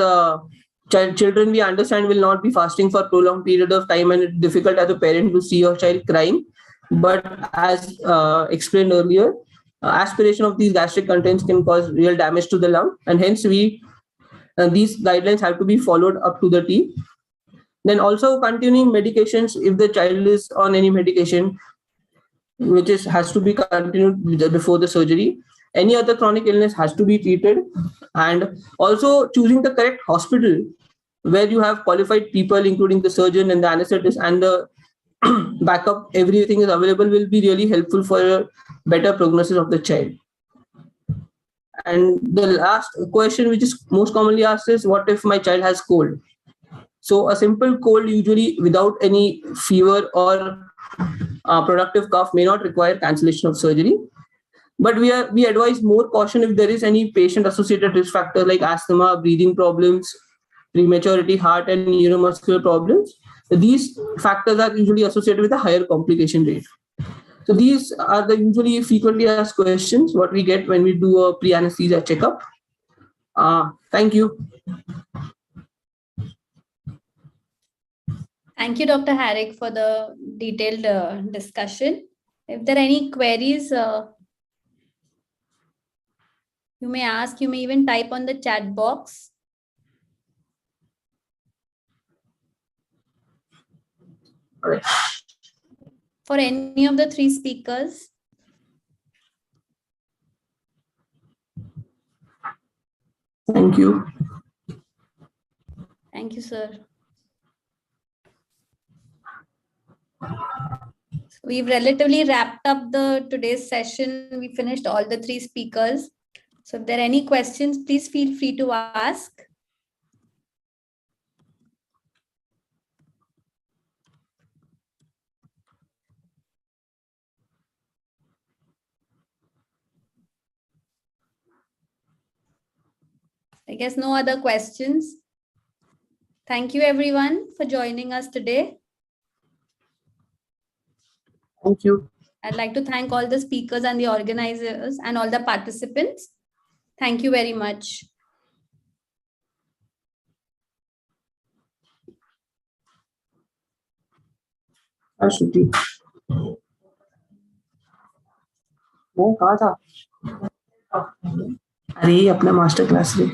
children, we understand, will not be fasting for prolonged period of time, and it's difficult as a parent to see your child crying. But as explained earlier, aspiration of these gastric contents can cause real damage to the lung, and hence these guidelines have to be followed up to the T. Then also continuing medications, if the child is on any medication, which has to be continued before the surgery. Any other chronic illness has to be treated, and also choosing the correct hospital where you have qualified people, including the surgeon and the anesthetist, and the backup, everything is available, will be really helpful for a better prognosis of the child. And the last question, which is most commonly asked, is what if my child has cold? So a simple cold, usually without any fever or productive cough, may not require cancellation of surgery. But we advise more caution if there is any patient-associated risk factor like asthma, breathing problems, prematurity, heart and neuromuscular problems. These factors are usually associated with a higher complication rate. So these are the usually frequently asked questions what we get when we do a pre-anesthesia checkup. Thank you. Thank you, Dr. Harrick, for the detailed discussion. If there are any queries, you may ask, you may even type on the chat box. All right. For any of the three speakers. Thank you. Thank you, sir. We've relatively wrapped up today's session. We finished all the three speakers. So if there are any questions, please feel free to ask. I guess no other questions. Thank you, everyone, for joining us today. Thank you. I'd like to thank all the speakers and the organizers and all the participants. Thank you very much. श्रुति वो कहा था अरे ये अपना master class में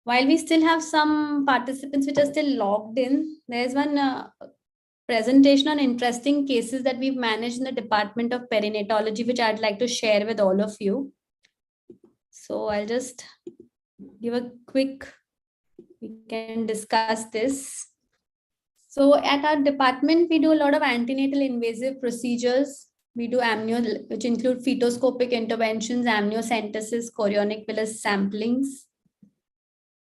While we still have some participants which are still logged in, there's one presentation on interesting cases that we've managed in the Department of Perinatology, which I'd like to share with all of you. So I'll just give a quick, we can discuss this. So at our department, we do a lot of antenatal invasive procedures. We do amnio, which include fetoscopic interventions, amniocentesis, chorionic villus samplings.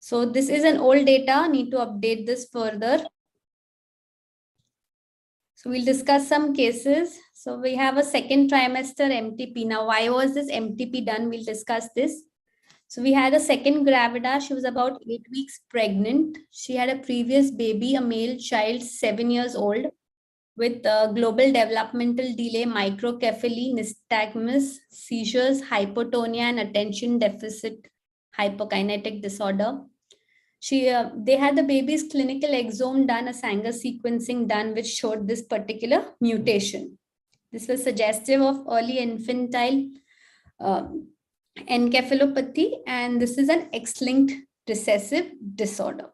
So this is an old data, need to update this further. So we'll discuss some cases. So we have a second trimester MTP. Now, why was this MTP done? We'll discuss this. So we had a second gravida. She was about 8 weeks pregnant. She had a previous baby, a male child, 7 years old, with global developmental delay, microcephaly, nystagmus, seizures, hypotonia, and attention deficit hypokinetic disorder. They had the baby's clinical exome done, a Sanger sequencing done, which showed this particular mutation. This was suggestive of early infantile encephalopathy, and this is an X-linked recessive disorder.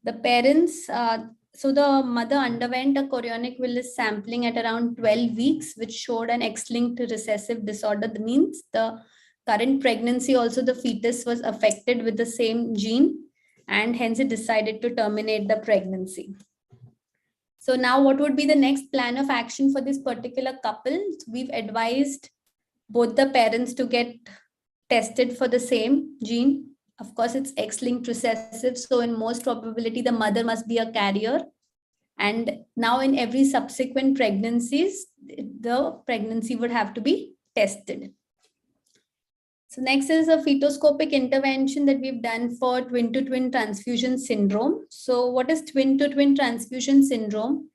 The parents, so the mother underwent a chorionic villus sampling at around 12 weeks, which showed an X-linked recessive disorder. That means the current pregnancy, also the fetus was affected with the same gene, and hence it decided to terminate the pregnancy. So now what would be the next plan of action for this particular couple? We've advised both the parents to get tested for the same gene. Of course, it's X-linked recessive, so in most probability, the mother must be a carrier. And now in every subsequent pregnancies, the pregnancy would have to be tested. So next is a fetoscopic intervention that we've done for twin-to-twin transfusion syndrome. So what is twin-to-twin transfusion syndrome?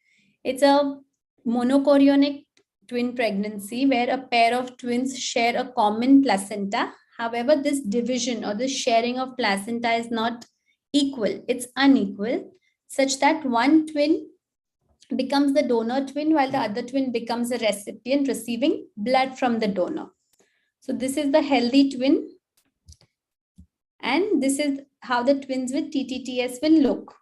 It's a monochorionic twin pregnancy where a pair of twins share a common placenta. However, this division or this sharing of placenta is not equal. It's unequal, such that one twin becomes the donor twin while the other twin becomes a recipient receiving blood from the donor. So this is the healthy twin, and this is how the twins with TTTS will look.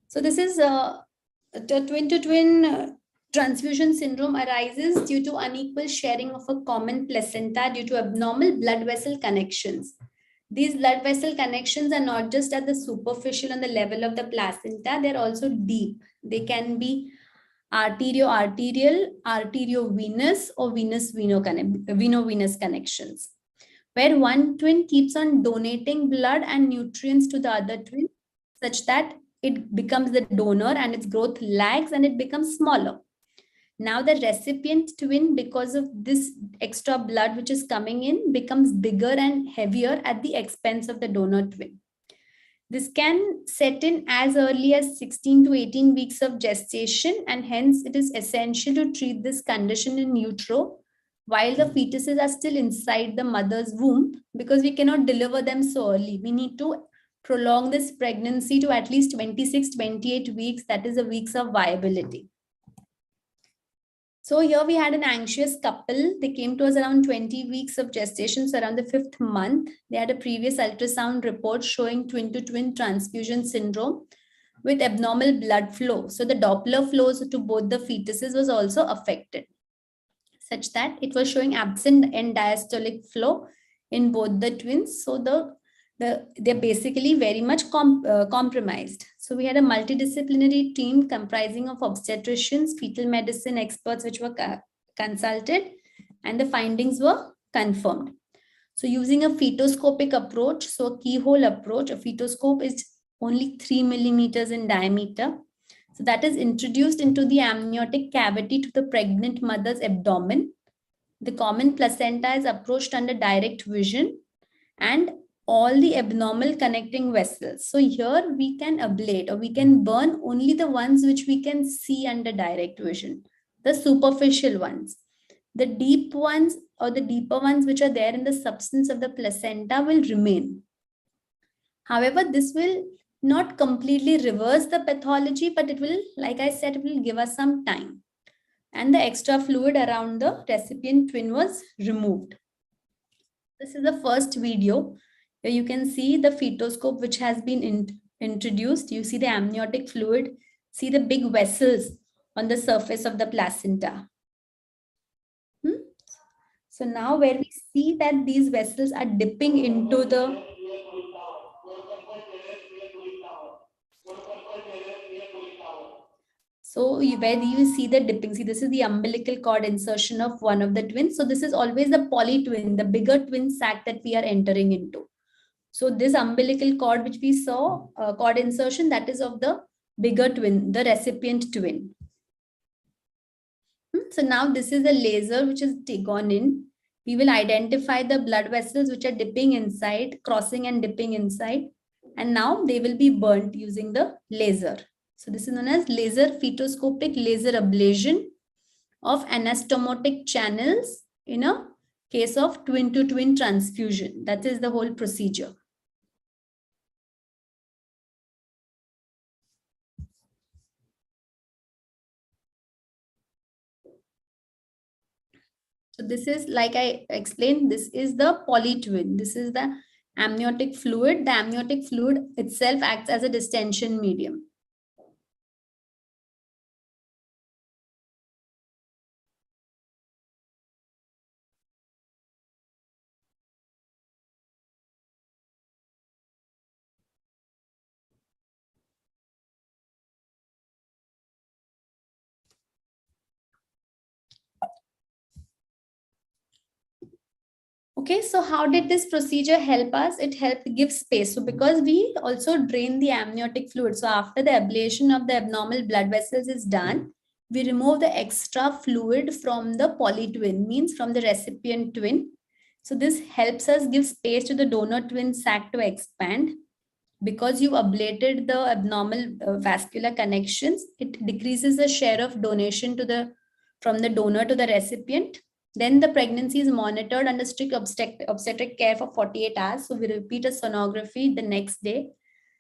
So this is the twin-to-twin transfusion syndrome arises due to unequal sharing of a common placenta due to abnormal blood vessel connections. These blood vessel connections are not just at the superficial on the level of the placenta, they're also deep. They can be arterio-arterial, arterio-venous, or venous-venous connections, where one twin keeps on donating blood and nutrients to the other twin such that it becomes the donor and its growth lags and it becomes smaller. Now the recipient twin, because of this extra blood which is coming in, becomes bigger and heavier at the expense of the donor twin. This can set in as early as 16 to 18 weeks of gestation, and hence it is essential to treat this condition in utero while the fetuses are still inside the mother's womb, because we cannot deliver them so early. We need to prolong this pregnancy to at least 26-28 weeks, that is the weeks of viability. So here we had an anxious couple. They came to us around 20 weeks of gestation, so around the 5th month. They had a previous ultrasound report showing twin-to-twin transfusion syndrome with abnormal blood flow. So the Doppler flows to both the fetuses was also affected, such that it was showing absent end diastolic flow in both the twins. So they're basically very much compromised. So we had a multidisciplinary team comprising of obstetricians, fetal medicine experts, which were consulted, and the findings were confirmed. So using a fetoscopic approach, so a keyhole approach, a fetoscope is only 3 millimeters in diameter. So that is introduced into the amniotic cavity to the pregnant mother's abdomen. The common placenta is approached under direct vision and all the abnormal connecting vessels. So here we can ablate or we can burn only the ones which we can see under direct vision, the superficial ones. The deep ones or the deeper ones which are there in the substance of the placenta will remain. However, this will not completely reverse the pathology, but it will, like I said, it will give us some time. and the extra fluid around the recipient twin was removed. This is the first video where you can see the fetoscope which has been introduced. You see the amniotic fluid, see the big vessels on the surface of the placenta. So now where we see that these vessels are dipping into the where you see the dipping, see this is the umbilical cord insertion of one of the twins. So this is always the polytwin, the bigger twin sac that we are entering into. So this umbilical cord which we saw, cord insertion, that is of the bigger twin, the recipient twin. So now this is a laser which is gone in. We will identify the blood vessels which are dipping inside, crossing and dipping inside. And now they will be burnt using the laser. So this is known as laser fetoscopic laser ablation of anastomotic channels in a case of twin-to-twin transfusion. That is the whole procedure. So this is, like I explained, this is the polytwin. This is the amniotic fluid. The amniotic fluid itself acts as a distension medium. Okay, so how did this procedure help us? It helped give space. So because we also drain the amniotic fluid. So after the ablation of the abnormal blood vessels is done, we remove the extra fluid from the polytwin, means from the recipient twin. So this helps us give space to the donor twin sac to expand. Because you ablated the abnormal vascular connections, it decreases the share of donation from the donor to the recipient. Then the pregnancy is monitored under strict obstetric care for 48 hours. So we repeat a sonography the next day.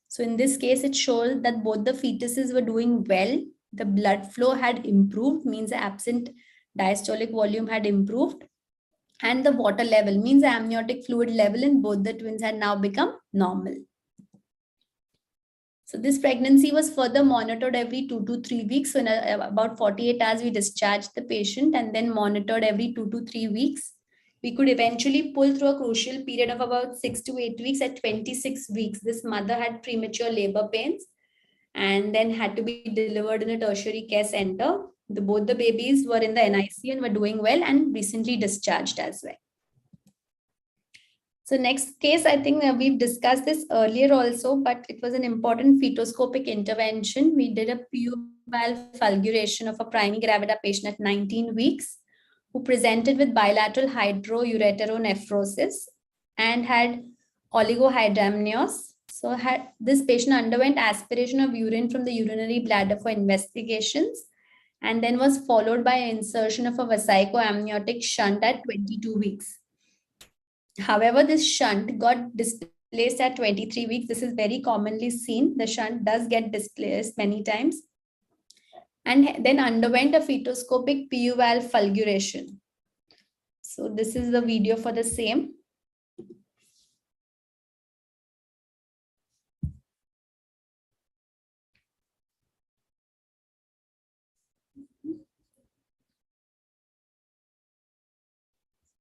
So in this case, it shows that both the fetuses were doing well. The blood flow had improved, means the absent diastolic volume had improved. And the water level, means the amniotic fluid level in both the twins had now become normal. So this pregnancy was further monitored every 2 to 3 weeks. So in about 48 hours, we discharged the patient and then monitored every 2 to 3 weeks. We could eventually pull through a crucial period of about 6 to 8 weeks. At 26 weeks, this mother had premature labor pains and then had to be delivered in a tertiary care center. Both the babies were in the NICU and were doing well and recently discharged as well. So next case, I think we've discussed this earlier also, but it was an important fetoscopic intervention. We did a PU valve fulguration of a primigravida patient at 19 weeks who presented with bilateral hydroureteronephrosis and had oligohydramnios. So this patient underwent aspiration of urine from the urinary bladder for investigations and then was followed by insertion of a vesicoamniotic shunt at 22 weeks. However, this shunt got displaced at 23 weeks. This is very commonly seen. The shunt does get displaced many times. And then underwent a fetoscopic PU valve fulguration. So this is the video for the same.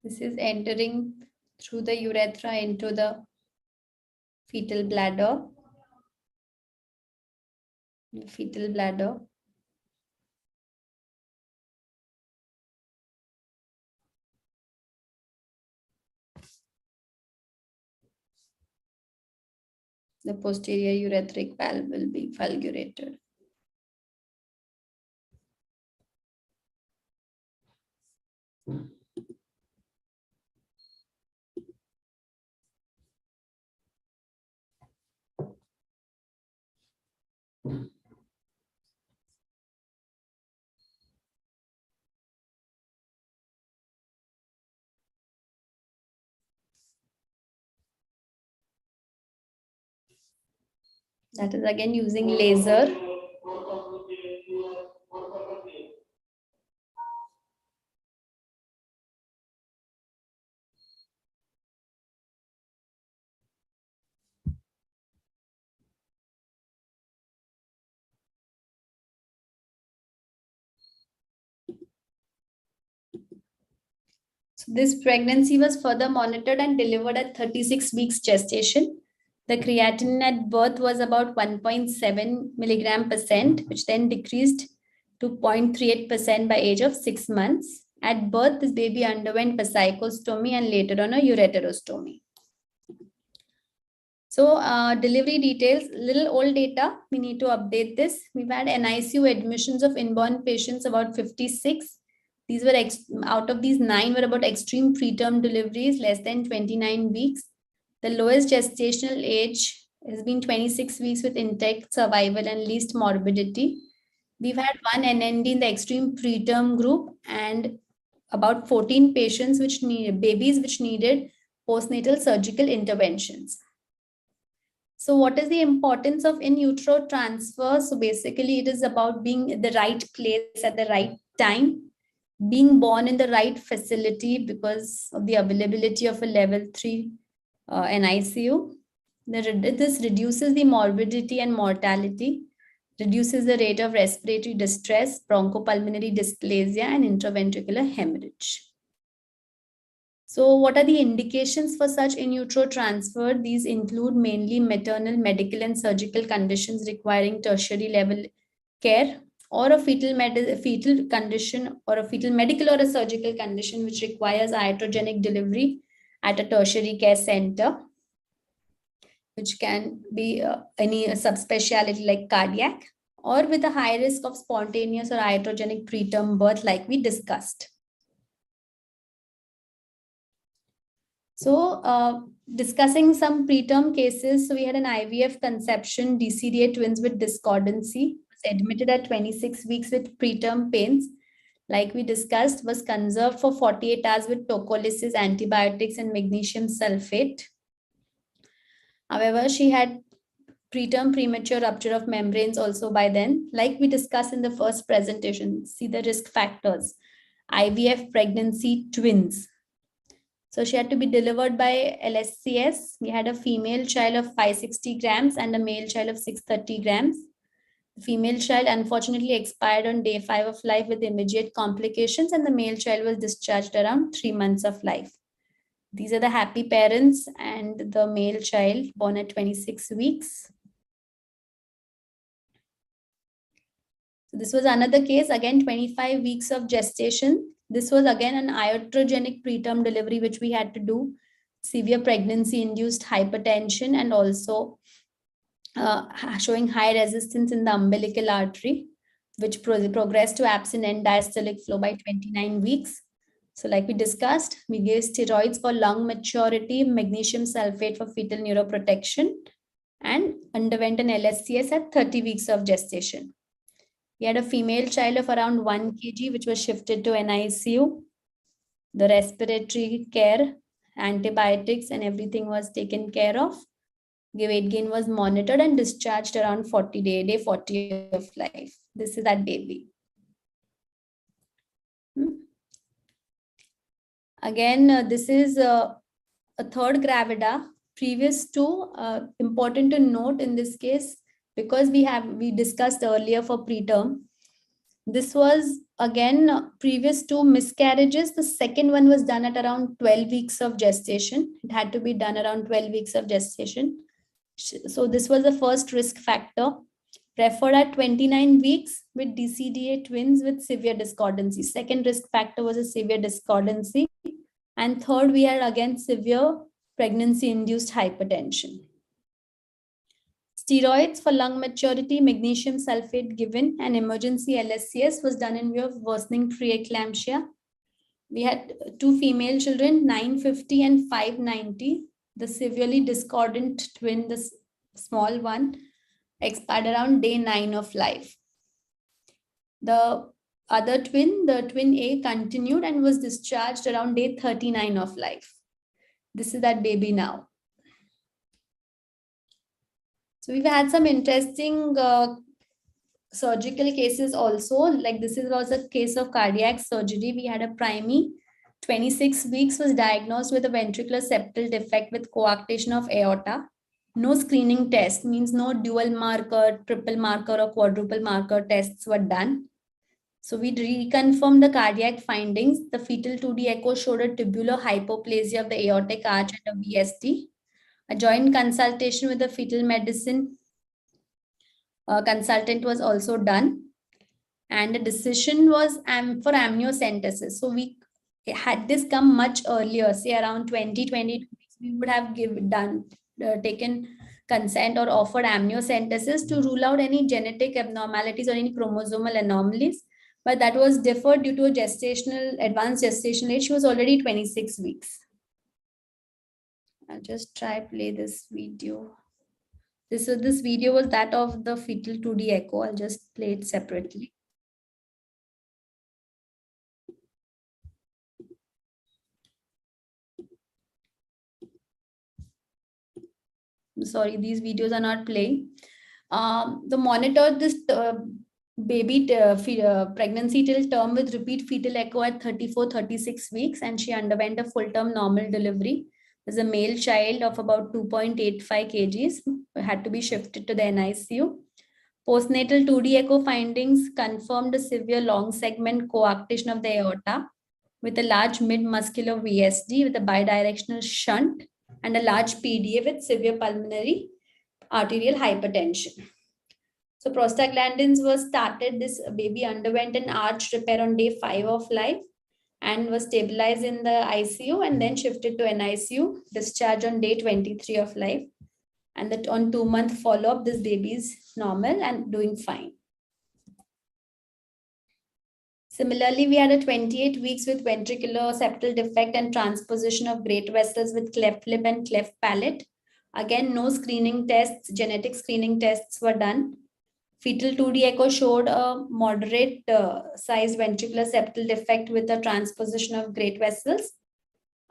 This is entering through the urethra into the fetal bladder. The fetal bladder. The posterior urethric valve will be fulgurated. That is again using laser. This pregnancy was further monitored and delivered at 36 weeks gestation. The creatinine at birth was about 1.7 milligram percent, which then decreased to 0.38% by age of 6 months. At birth, this baby underwent vesicostomy and later on a ureterostomy. So delivery details, little old data, we need to update this. We've had NICU admissions of inborn patients about 56. These were, out of these 9 were about extreme preterm deliveries, less than 29 weeks. The lowest gestational age has been 26 weeks with intact survival and least morbidity. We've had 1 NND in the extreme preterm group and about 14 patients babies which needed postnatal surgical interventions. So what is the importance of in utero transfer? So basically it is about being in the right place at the right time, being born in the right facility because of the availability of a level 3 NICU. This reduces the morbidity and mortality, reduces the rate of respiratory distress, bronchopulmonary dysplasia, and intraventricular hemorrhage. So what are the indications for such in utero transfer? These include mainly maternal, medical, and surgical conditions requiring tertiary level care, or a fetal condition, or a fetal medical or a surgical condition which requires iatrogenic delivery at a tertiary care center, which can be any subspecialty like cardiac, or with a high risk of spontaneous or iatrogenic preterm birth like we discussed. So discussing some preterm cases, so we had an IVF conception, DCDA twins with discordancy, was admitted at 26 weeks with preterm pains, like we discussed, was conserved for 48 hours with tocolysis, antibiotics, and magnesium sulfate. However, she had preterm premature rupture of membranes also by then, like we discussed in the first presentation. See the risk factors, IVF pregnancy twins. So she had to be delivered by LSCS. We had a female child of 560 grams and a male child of 630 grams. The female child unfortunately expired on day 5 of life with immediate complications, and the male child was discharged around 3 months of life. These are the happy parents and the male child born at 26 weeks. So this was another case, again 25 weeks of gestation. This was again an iatrogenic preterm delivery, which we had to do, severe pregnancy-induced hypertension, and also showing high resistance in the umbilical artery, which progressed to absent end diastolic flow by 29 weeks. So like we discussed, we gave steroids for lung maturity, magnesium sulfate for fetal neuroprotection, and underwent an LSCS at 30 weeks of gestation. We had a female child of around 1 kg, which was shifted to NICU. The respiratory care, antibiotics, and everything was taken care of. Weight gain was monitored and discharged around day 40 of life. This is that baby. Again, this is a third gravida. Previous two, important to note in this case, because we discussed earlier for preterm. This was again previous two miscarriages. The second one was done at around 12 weeks of gestation. It had to be done around 12 weeks of gestation. So this was the first risk factor. Referred at 29 weeks with DCDA twins with severe discordancy. Second risk factor was a severe discordancy. And third, we had again severe pregnancy-induced hypertension. Steroids for lung maturity, magnesium sulfate given, and emergency LSCS was done in view of worsening preeclampsia. We had two female children, 950 and 590. The severely discordant twin, the small one, expired around day 9 of life. The other twin, the twin A, continued and was discharged around day 39 of life. This is that baby now. So we've had some interesting surgical cases also. Like this was a case of cardiac surgery. We had a primey, 26 weeks, was diagnosed with a ventricular septal defect with coarctation of aorta. No screening test, means no dual marker, triple marker, or quadruple marker tests were done. So we reconfirmed the cardiac findings. The fetal 2D echo showed a tubular hypoplasia of the aortic arch and a VSD. A joint consultation with the fetal medicine consultant was also done. And the decision was for amniocentesis. So we had this come much earlier, say around 20-22 weeks, we would have taken consent or offered amniocentesis to rule out any genetic abnormalities or any chromosomal anomalies. But that was deferred due to a advanced gestational age. She was already 26 weeks. I'll just play this video. This video was that of the fetal 2D echo. I'll just play it separately. Sorry, these videos are not playing. The monitored this baby pregnancy till term with repeat fetal echo at 34-36 weeks, and she underwent a full-term normal delivery. There's a male child of about 2.85 kgs, had to be shifted to the NICU. Postnatal 2D echo findings confirmed a severe long segment coarctation of the aorta with a large mid-muscular VSD with a bidirectional shunt and a large PDA with severe pulmonary arterial hypertension. So prostaglandins was started. This baby underwent an arch repair on day 5 of life and was stabilized in the ICU and then shifted to NICU, discharged on day 23 of life. And that on 2-month follow-up, this baby is normal and doing fine. Similarly, we had a 28 weeks with ventricular septal defect and transposition of great vessels with cleft lip and cleft palate. Again, no screening tests, genetic screening tests were done. Fetal 2D echo showed a moderate size ventricular septal defect with a transposition of great vessels.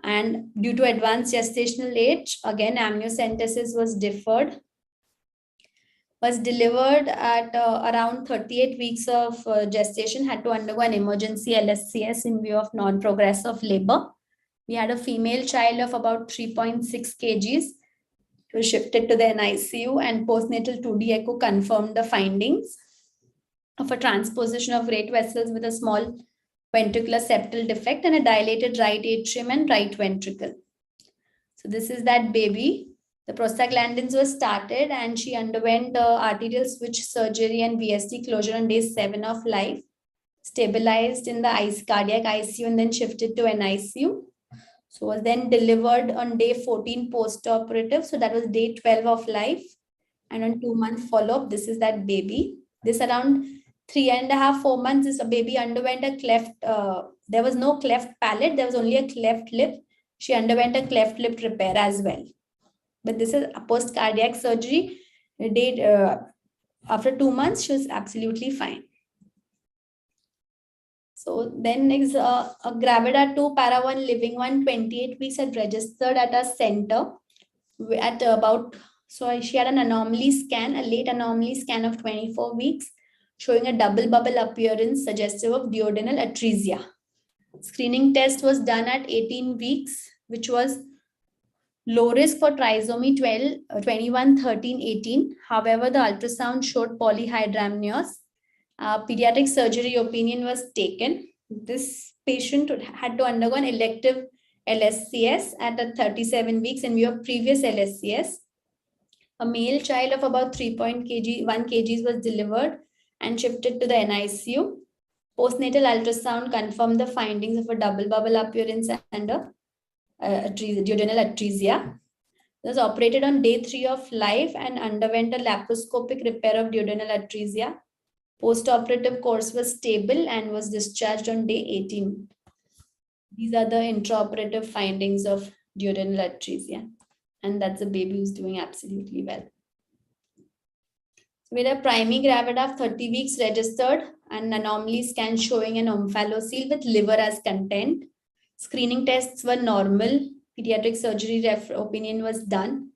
And due to advanced gestational age, again, amniocentesis was deferred. Was delivered at around 38 weeks of gestation, had to undergo an emergency LSCS in view of non-progressive labor. We had a female child of about 3.6 kgs. It was shifted to the NICU, and postnatal 2D echo confirmed the findings of a transposition of great vessels with a small ventricular septal defect and a dilated right atrium and right ventricle. So this is that baby. The prostaglandins were started and she underwent arterial switch surgery and VSD closure on day 7 of life, stabilized in the cardiac ICU and then shifted to NICU. So was then delivered on day 14 post-operative. So that was day 12 of life. And on 2-month follow-up, this is that baby. This around 3.5-4 months, this baby underwent a cleft. There was no cleft palate. There was only a cleft lip. She underwent a cleft lip repair as well. But this is a post-cardiac surgery. After 2 months, she was absolutely fine. So then next, a Gravida 2 Para 1 Living 1, 28 weeks had registered at a center at about, so she had an anomaly scan, a late anomaly scan of 24 weeks, showing a double bubble appearance suggestive of duodenal atresia. Screening test was done at 18 weeks, which was low risk for trisomy 12, 21, 13, 18. However, the ultrasound showed polyhydramnios. Pediatric surgery opinion was taken. This patient had to undergo an elective LSCS at 37 weeks in view of previous LSCS. A male child of about 1 kg was delivered and shifted to the NICU. Postnatal ultrasound confirmed the findings of a double bubble appearance and a duodenal atresia. It was operated on day 3 of life and underwent a laparoscopic repair of duodenal atresia. Post-operative course was stable and was discharged on day 18. These are the intraoperative findings of duodenal atresia. And that's a baby who's doing absolutely well. So we had a primary gravida of 30 weeks registered and anomaly scan showing an omphalocele with liver as content. Screening tests were normal. Pediatric surgery opinion was done.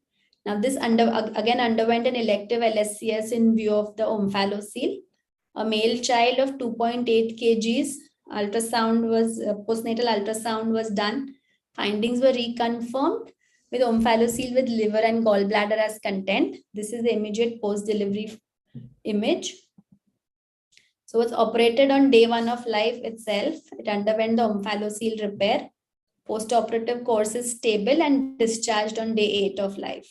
Now this again underwent an elective LSCS in view of the omphalocele. A male child of 2.8 kgs, postnatal ultrasound was done. Findings were reconfirmed with omphalocele with liver and gallbladder as content. This is the immediate post-delivery image. So it was operated on day 1 of life itself. It underwent the omphalocele repair. Post-operative course is stable and discharged on day 8 of life.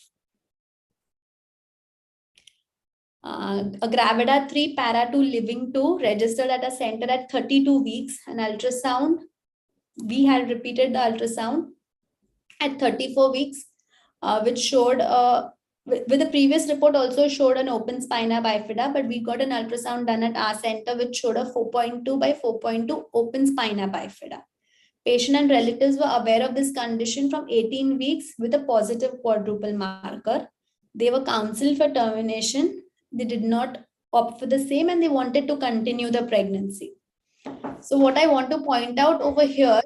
A Gravida 3 Para 2 Living 2 registered at a center at 32 weeks. An ultrasound, we had repeated the ultrasound at 34 weeks, which showed, with the previous report also showed an open spina bifida, but we got an ultrasound done at our center which showed a 4.2 by 4.2 open spina bifida. Patient and relatives were aware of this condition from 18 weeks with a positive quadruple marker. They were counseled for termination. They did not opt for the same and they wanted to continue the pregnancy. So what I want to point out over here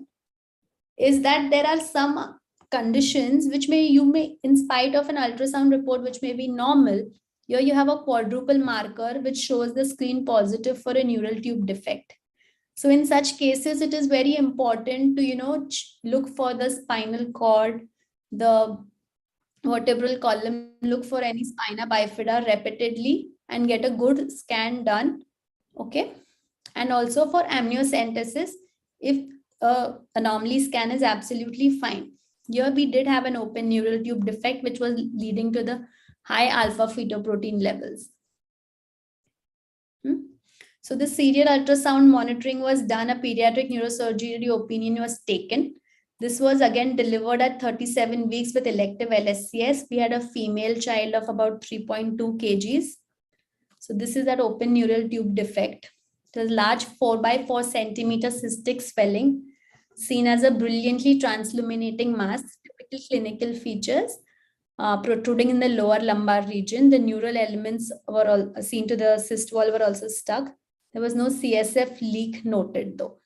is that there are some conditions which you may, in spite of an ultrasound report, which may be normal, here you have a quadruple marker which shows the screen positive for a neural tube defect. So in such cases, it is very important to, look for the spinal cord, the vertebral column, look for any spina bifida repeatedly and get a good scan done. Okay. And also for amniocentesis, if anomaly scan is absolutely fine. Here we did have an open neural tube defect, which was leading to the high alpha fetoprotein levels. So the serial ultrasound monitoring was done. A pediatric neurosurgery opinion was taken. This was again delivered at 37 weeks with elective LSCS. We had a female child of about 3.2 kgs. So this is that open neural tube defect. It was large 4 by 4 centimeter cystic swelling, seen as a brilliantly transluminating mass, typical clinical features, protruding in the lower lumbar region. The neural elements were all seen to the cyst wall were also stuck. There was no CSF leak noted though.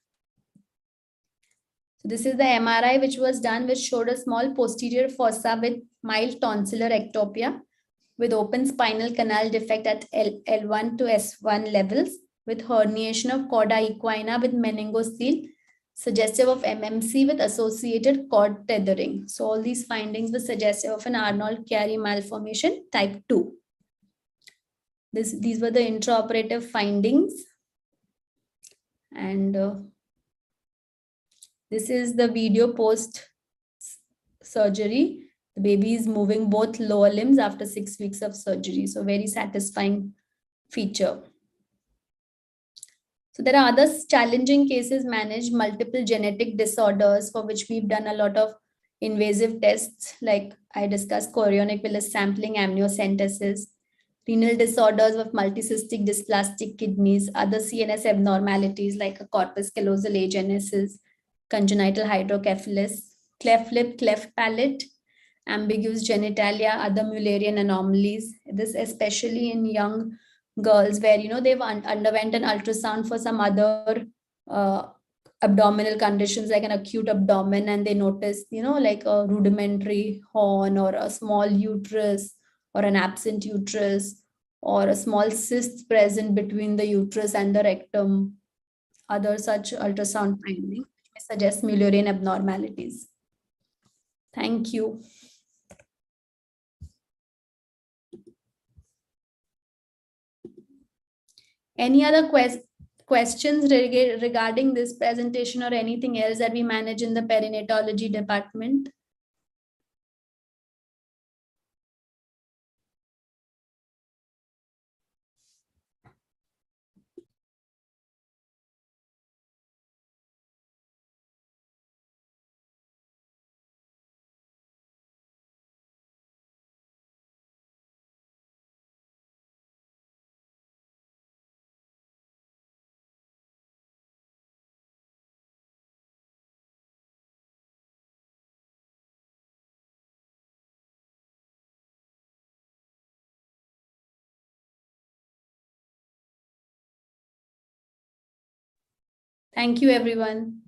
So this is the MRI which was done, which showed a small posterior fossa with mild tonsillar ectopia with open spinal canal defect at L1 to S1 levels, with herniation of chorda equina with meningocele, suggestive of MMC with associated cord tethering. So all these findings were suggestive of an Arnold-Chiari malformation type 2. These were the intraoperative findings. And this is the video post-surgery. The baby is moving both lower limbs after 6 weeks of surgery. So very satisfying feature. So there are other challenging cases managed, multiple genetic disorders for which we've done a lot of invasive tests, like I discussed chorionic villus sampling, amniocentesis, renal disorders of multicystic dysplastic kidneys, other CNS abnormalities like a corpus callosal agenesis, congenital hydrocephalus, cleft lip, cleft palate, ambiguous genitalia, other Mullerian anomalies. This especially in young girls where they've underwent an ultrasound for some other abdominal conditions like an acute abdomen, and they notice like a rudimentary horn or a small uterus or an absent uterus or a small cyst present between the uterus and the rectum. Other such ultrasound findings may suggest Mullerian abnormalities. Thank you. Any other questions regarding this presentation or anything else that we manage in the perinatology department? Thank you, everyone.